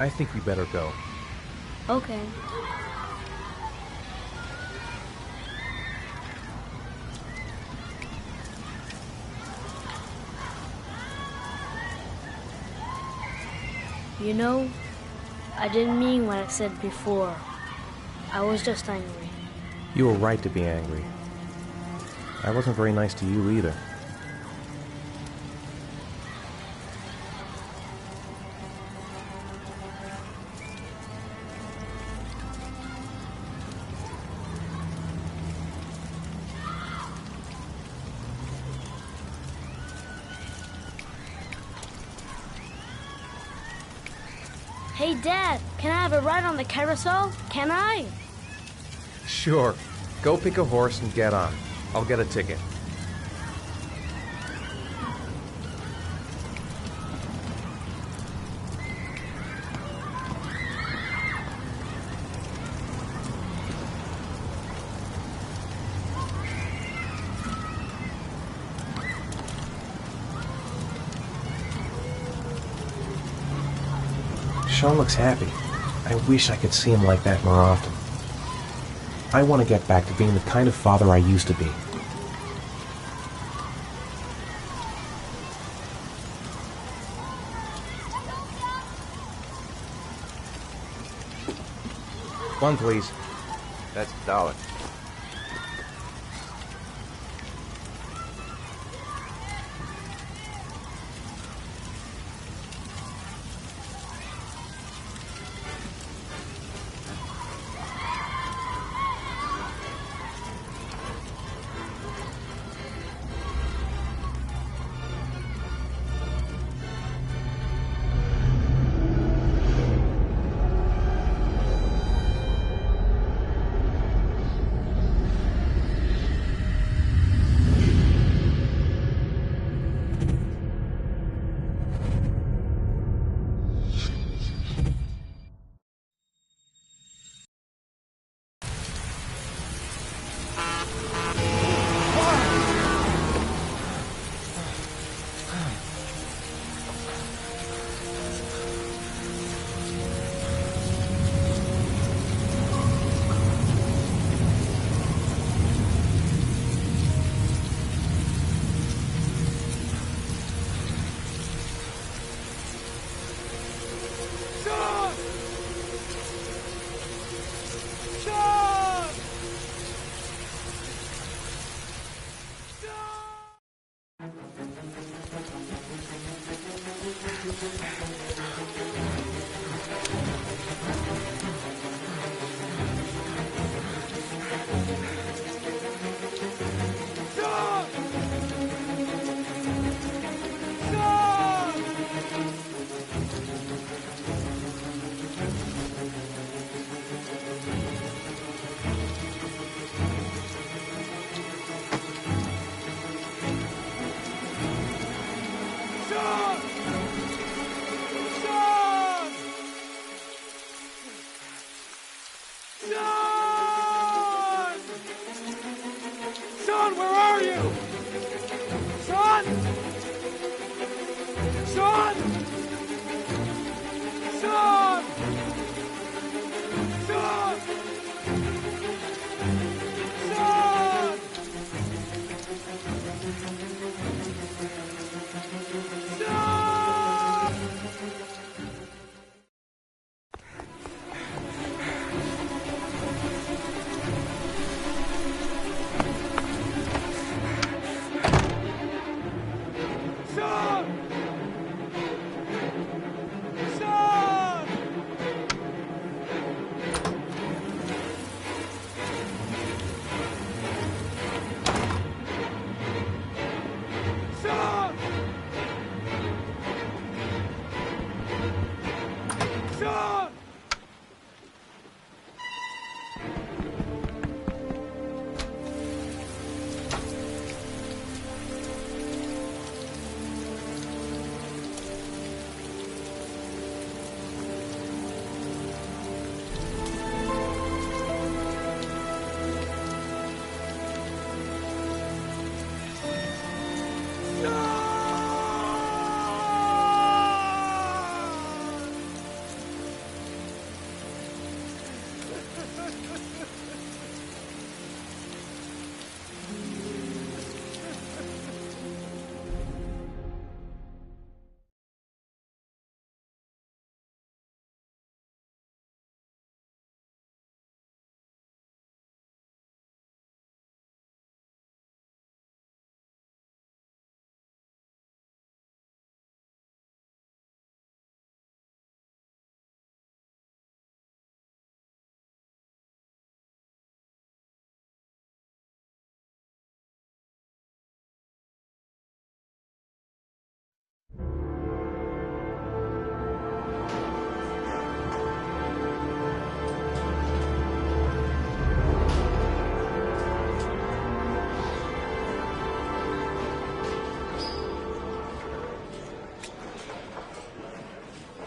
I think we better go. Okay. You know, I didn't mean what I said before. I was just angry. You were right to be angry. I wasn't very nice to you either. Hey, Dad, can I have a ride on the carousel? Can I? Sure. Go pick a horse and get on. I'll get a ticket. Sean looks happy. I wish I could see him like that more often. I want to get back to being the kind of father I used to be. One, please. That's $1.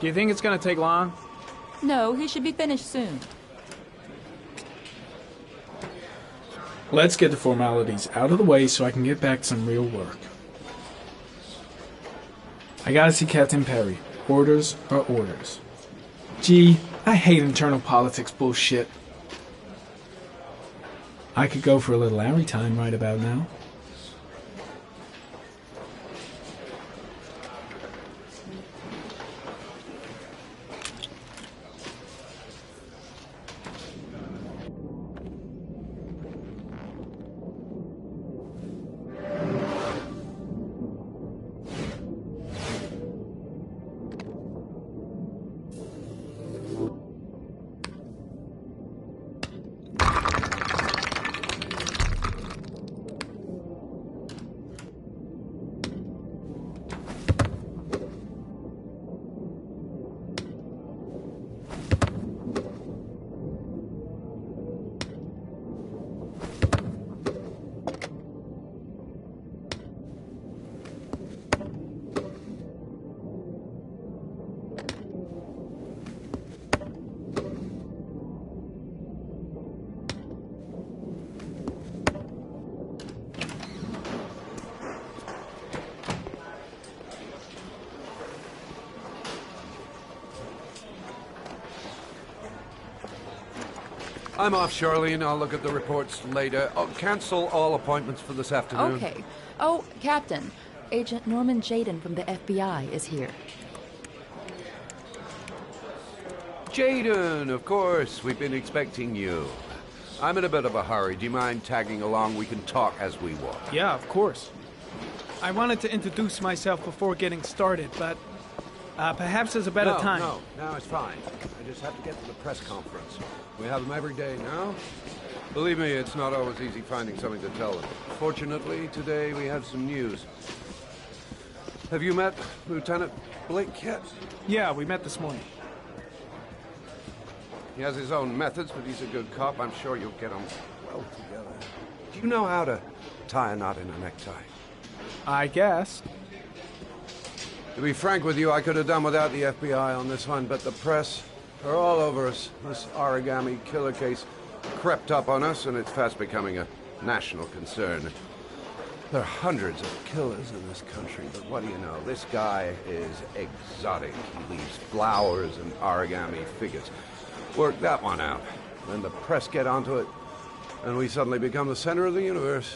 Do you think it's gonna take long? No, he should be finished soon. Let's get the formalities out of the way so I can get back to some real work. I gotta see Captain Perry. Orders are orders. Gee, I hate internal politics bullshit. I could go for a little Larry time right about now. I'm off, Charlene. I'll look at the reports later. I'll cancel all appointments for this afternoon. Okay. Oh, Captain. Agent Norman Jaden from the FBI is here. Jaden, of course. We've been expecting you. I'm in a bit of a hurry. Do you mind tagging along? We can talk as we walk. Yeah, of course. I wanted to introduce myself before getting started, but perhaps there's a better time. No, it's fine. I just have to get to the press conference. We have them every day now. Believe me, it's not always easy finding something to tell them. Fortunately, today we have some news. Have you met Lieutenant Blake yet? Yeah, we met this morning. He has his own methods, but he's a good cop. I'm sure you'll get on well together. Do you know how to tie a knot in a necktie? I guess. To be frank with you, I could have done without the FBI on this one, but the press are all over us. This origami killer case crept up on us, and it's fast becoming a national concern. There are hundreds of killers in this country, but what do you know? This guy is exotic. He leaves flowers and origami figures. Work that one out. Then the press get onto it, and we suddenly become the center of the universe.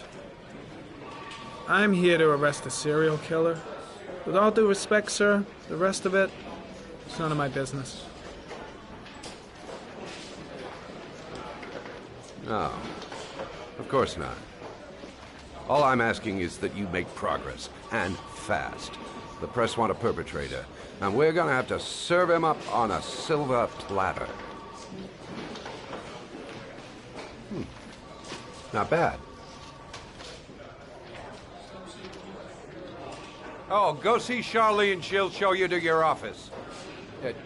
I'm here to arrest a serial killer. With all due respect, sir, the rest of it, it's none of my business. No, of course not. All I'm asking is that you make progress, and fast. The press want a perpetrator, and we're gonna have to serve him up on a silver platter. Not bad. Oh, go see Charlene. She'll show you to your office.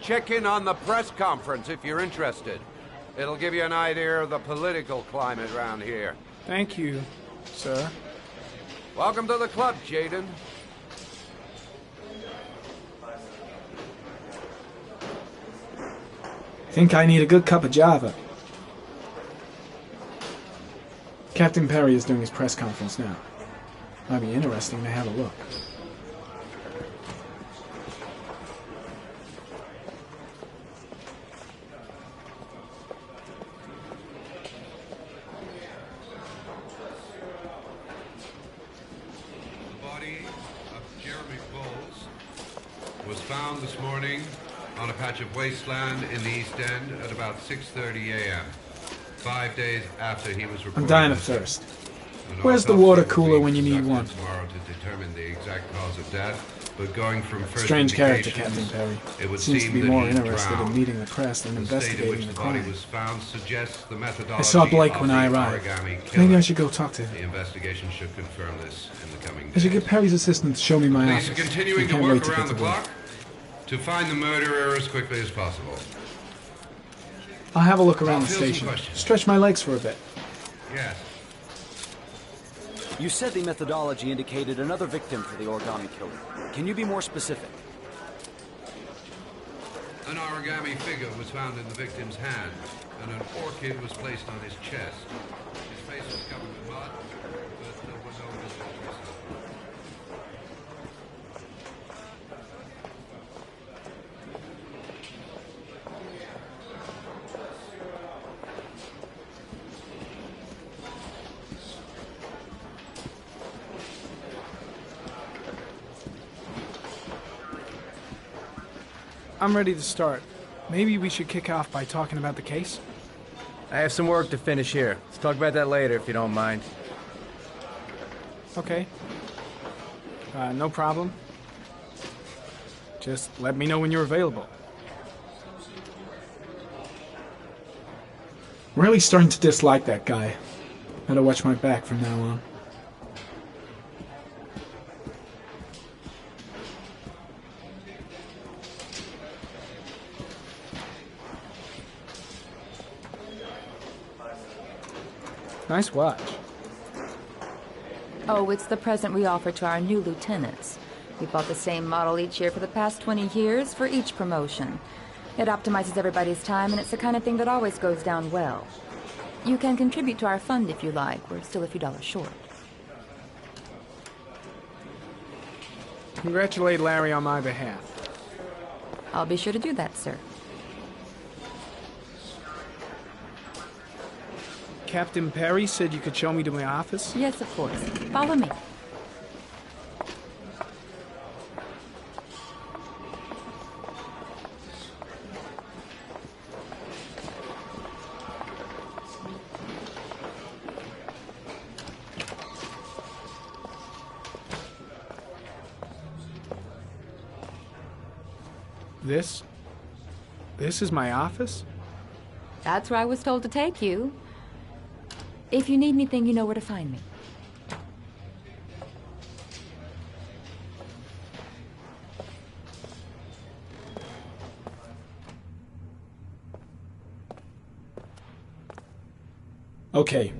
Check in on the press conference if you're interested. It'll give you an idea of the political climate around here. Thank you, sir. Welcome to the club, Jaden. Think I need a good cup of Java. Captain Perry is doing his press conference now. Might be interesting to have a look. Found this morning on a patch of wasteland in the East End at about 6:30 a.m. 5 days after he was reported. I'm dying of thirst. Where's the water cooler when you need one? Tomorrow to determine the exact cause of death, but going from first Strange character, Captain Perry. It would seems seem to be that more he's interested drowned. in meeting the press than The state in investigating which the the body crime. was found suggests the methodology I saw Blake when of I the arrived. origami killer. Maybe I should go talk to him. The investigation should confirm this in the coming days. I should get Perry's assistant to show me my Police office. are continuing I to can't work wait to around get the to work. clock to find the murderer as quickly as possible. I'll have a look around I'll the field some station. questions. Stretch my legs for a bit. Yes. You said the methodology indicated another victim for the origami killer. Can you be more specific? An origami figure was found in the victim's hand, and an orchid was placed on his chest. His face was covered with mud, but there was no visible traces. I'm ready to start. Maybe we should kick off by talking about the case? I have some work to finish here. Let's talk about that later, if you don't mind. Okay. No problem. Just let me know when you're available. Really starting to dislike that guy. Better watch my back from now on. Nice watch. Oh, it's the present we offer to our new lieutenants. We bought the same model each year for the past 20 years for each promotion. It optimizes everybody's time, and it's the kind of thing that always goes down well. You can contribute to our fund if you like. We're still a few dollars short. Congratulate Larry on my behalf. I'll be sure to do that, sir. Captain Perry said you could show me to my office? Yes, of course. Follow me. This is my office? That's where I was told to take you. If you need anything, you know where to find me. Okay,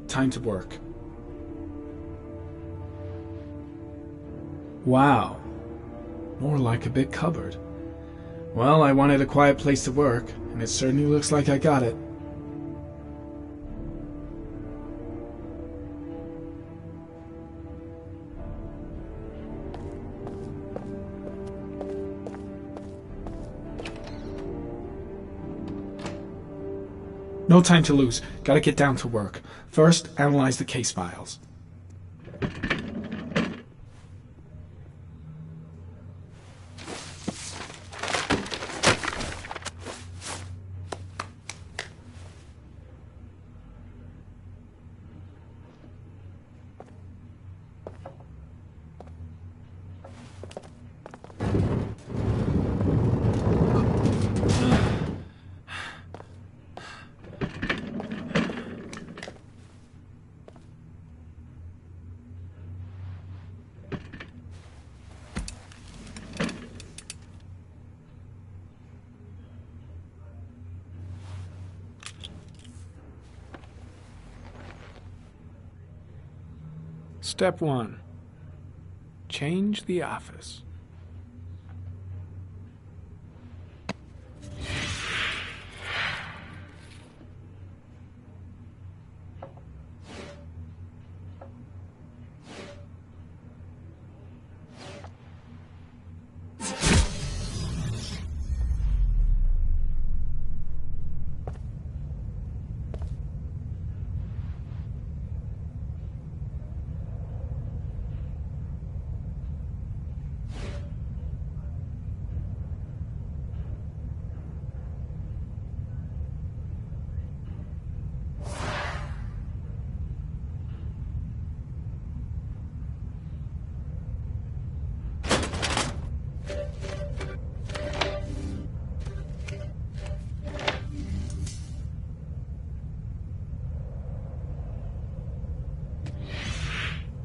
time to work. Wow. More like a big cupboard. Well, I wanted a quiet place to work, and it certainly looks like I got it. No time to lose. Gotta get down to work. First, analyze the case files. Step 1. Change the office.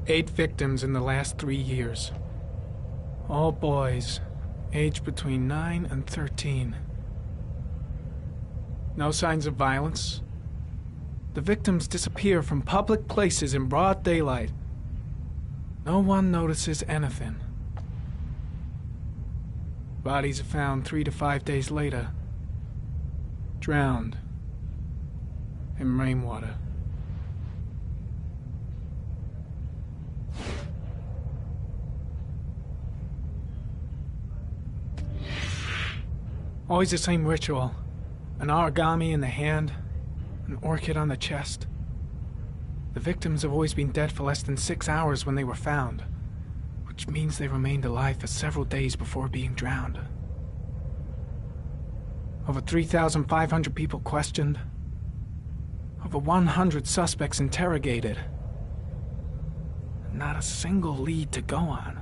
Eight victims in the last 3 years. All boys, aged between 9 and 13. No signs of violence. The victims disappear from public places in broad daylight. No one notices anything. Bodies are found 3 to 5 days later. Drowned. In rainwater. Always the same ritual. An origami in the hand, an orchid on the chest. The victims have always been dead for less than 6 hours when they were found, which means they remained alive for several days before being drowned. Over 3,500 people questioned. Over 100 suspects interrogated. Not a single lead to go on.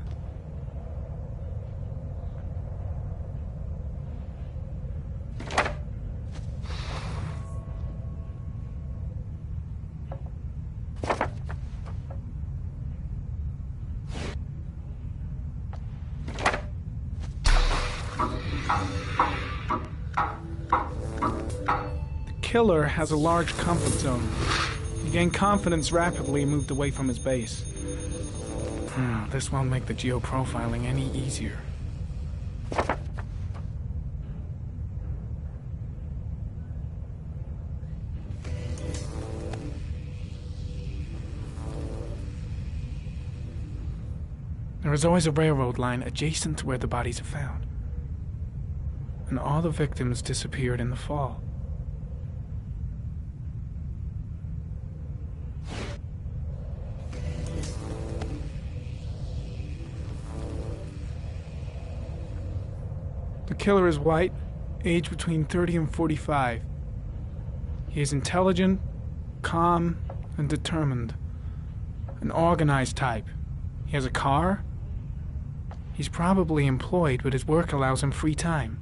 The killer has a large comfort zone. He gained confidence rapidly and moved away from his base. This won't make the geoprofiling any easier. There is always a railroad line adjacent to where the bodies are found. And all the victims disappeared in the fall. The killer is white, aged between 30 and 45. He is intelligent, calm, and determined. An organized type. He has a car. He's probably employed, but his work allows him free time.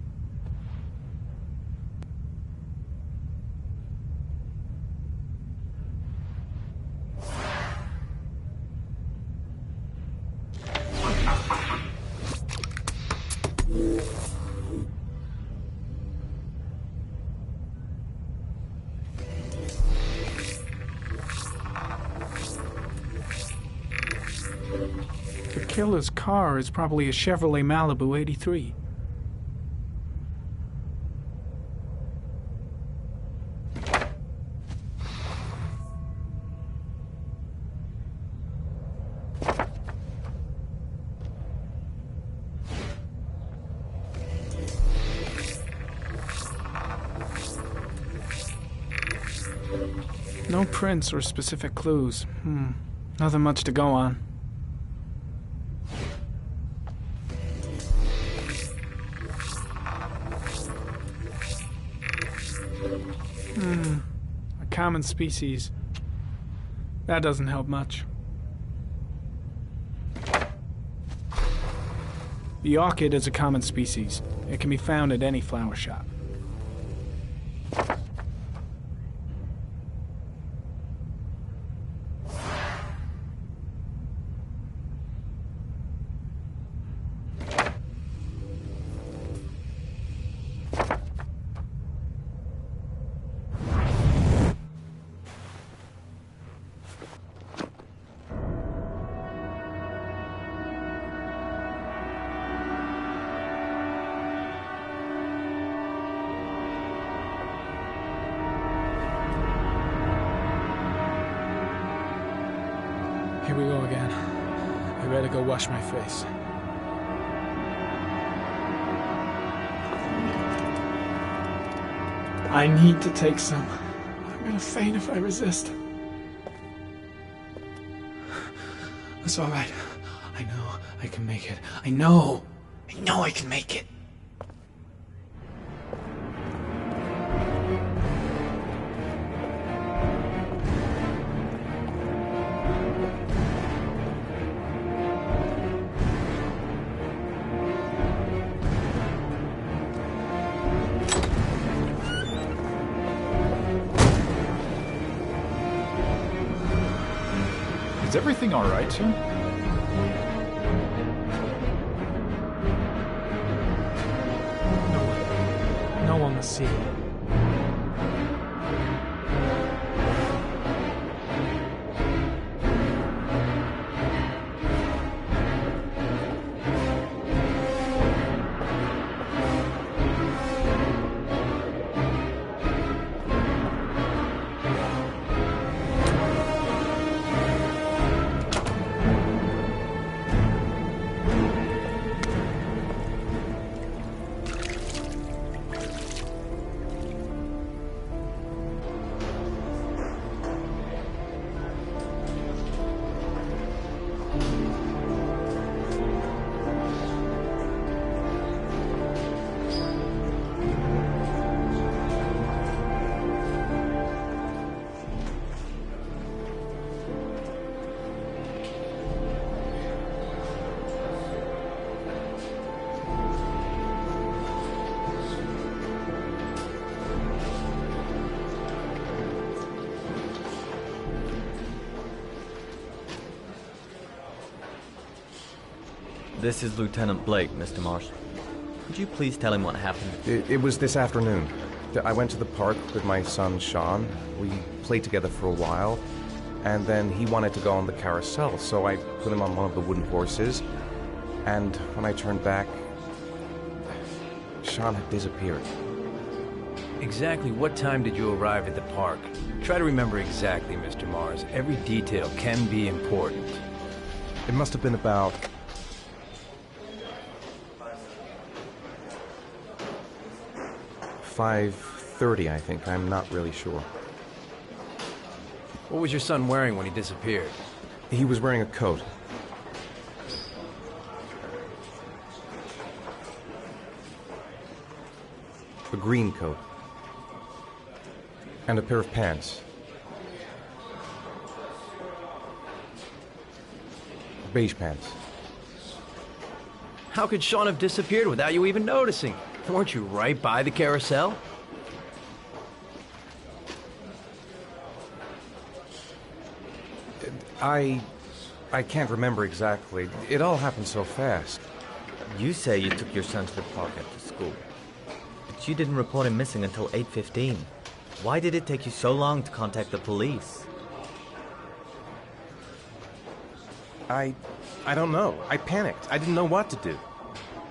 The killer's car is probably a Chevrolet Malibu 83. No prints or specific clues. Nothing much to go on. A common species. That doesn't help much. The orchid is a common species. It can be found at any flower shop. Here we go again. I better go wash my face. I need to take some. I'm gonna faint if I resist. That's all right. I know I can make it. I know I can make it. Is everything all right, sir? No one will see. This is Lieutenant Blake, Mr. Marsh. Could you please tell him what happened? It was this afternoon. I went to the park with my son, Sean. We played together for a while, and then he wanted to go on the carousel, so I put him on one of the wooden horses, and when I turned back, Sean had disappeared. Exactly what time did you arrive at the park? Try to remember exactly, Mr. Mars. Every detail can be important. It must have been about... $5:30, I think. I'm not really sure. What was your son wearing when he disappeared? He was wearing a coat. A green coat. And a pair of pants. Beige pants. How could Sean have disappeared without you even noticing? Weren't you right by the carousel? I can't remember exactly. It all happened so fast. You say you took your son to the park after school, but you didn't report him missing until 8:15. Why did it take you so long to contact the police? I don't know. I panicked. I didn't know what to do.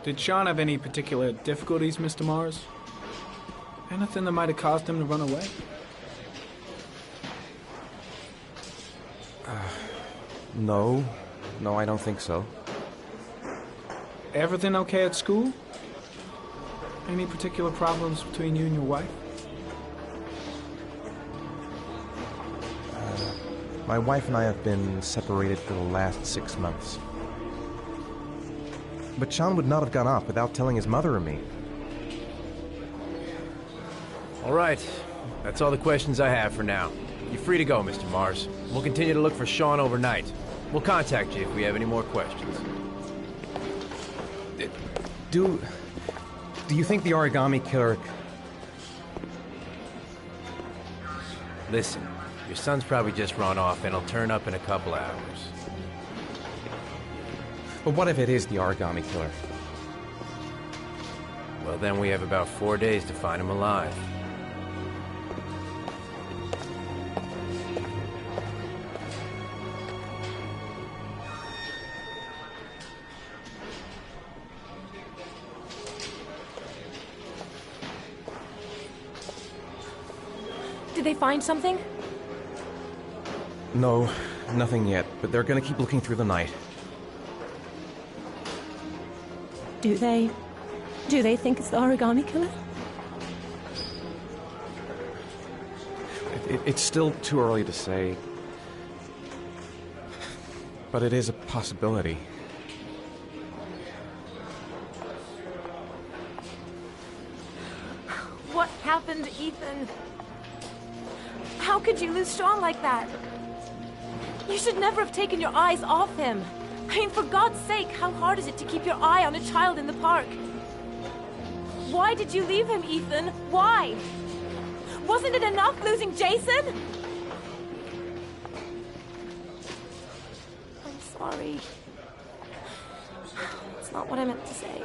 Did Sean have any particular difficulties, Mr. Mars? Anything that might have caused him to run away? No. No, I don't think so. Everything okay at school? Any particular problems between you and your wife? My wife and I have been separated for the last 6 months. But Sean would not have gone off without telling his mother or me. All right. That's all the questions I have for now. You're free to go, Mr. Mars. We'll continue to look for Sean overnight. We'll contact you if we have any more questions. Do you think the origami killer... Listen, your son's probably just run off and he'll turn up in a couple hours. But what if it is the origami killer? Well, then we have about 4 days to find him alive. Did they find something? No, nothing yet, but they're gonna keep looking through the night. Do they think it's the origami killer? It's still too early to say, but it is a possibility. What happened, Ethan? How could you lose Sean like that? You should never have taken your eyes off him. I mean, for God's sake, how hard is it to keep your eye on a child in the park? Why did you leave him, Ethan? Why? Wasn't it enough losing Jason? I'm sorry. It's not what I meant to say.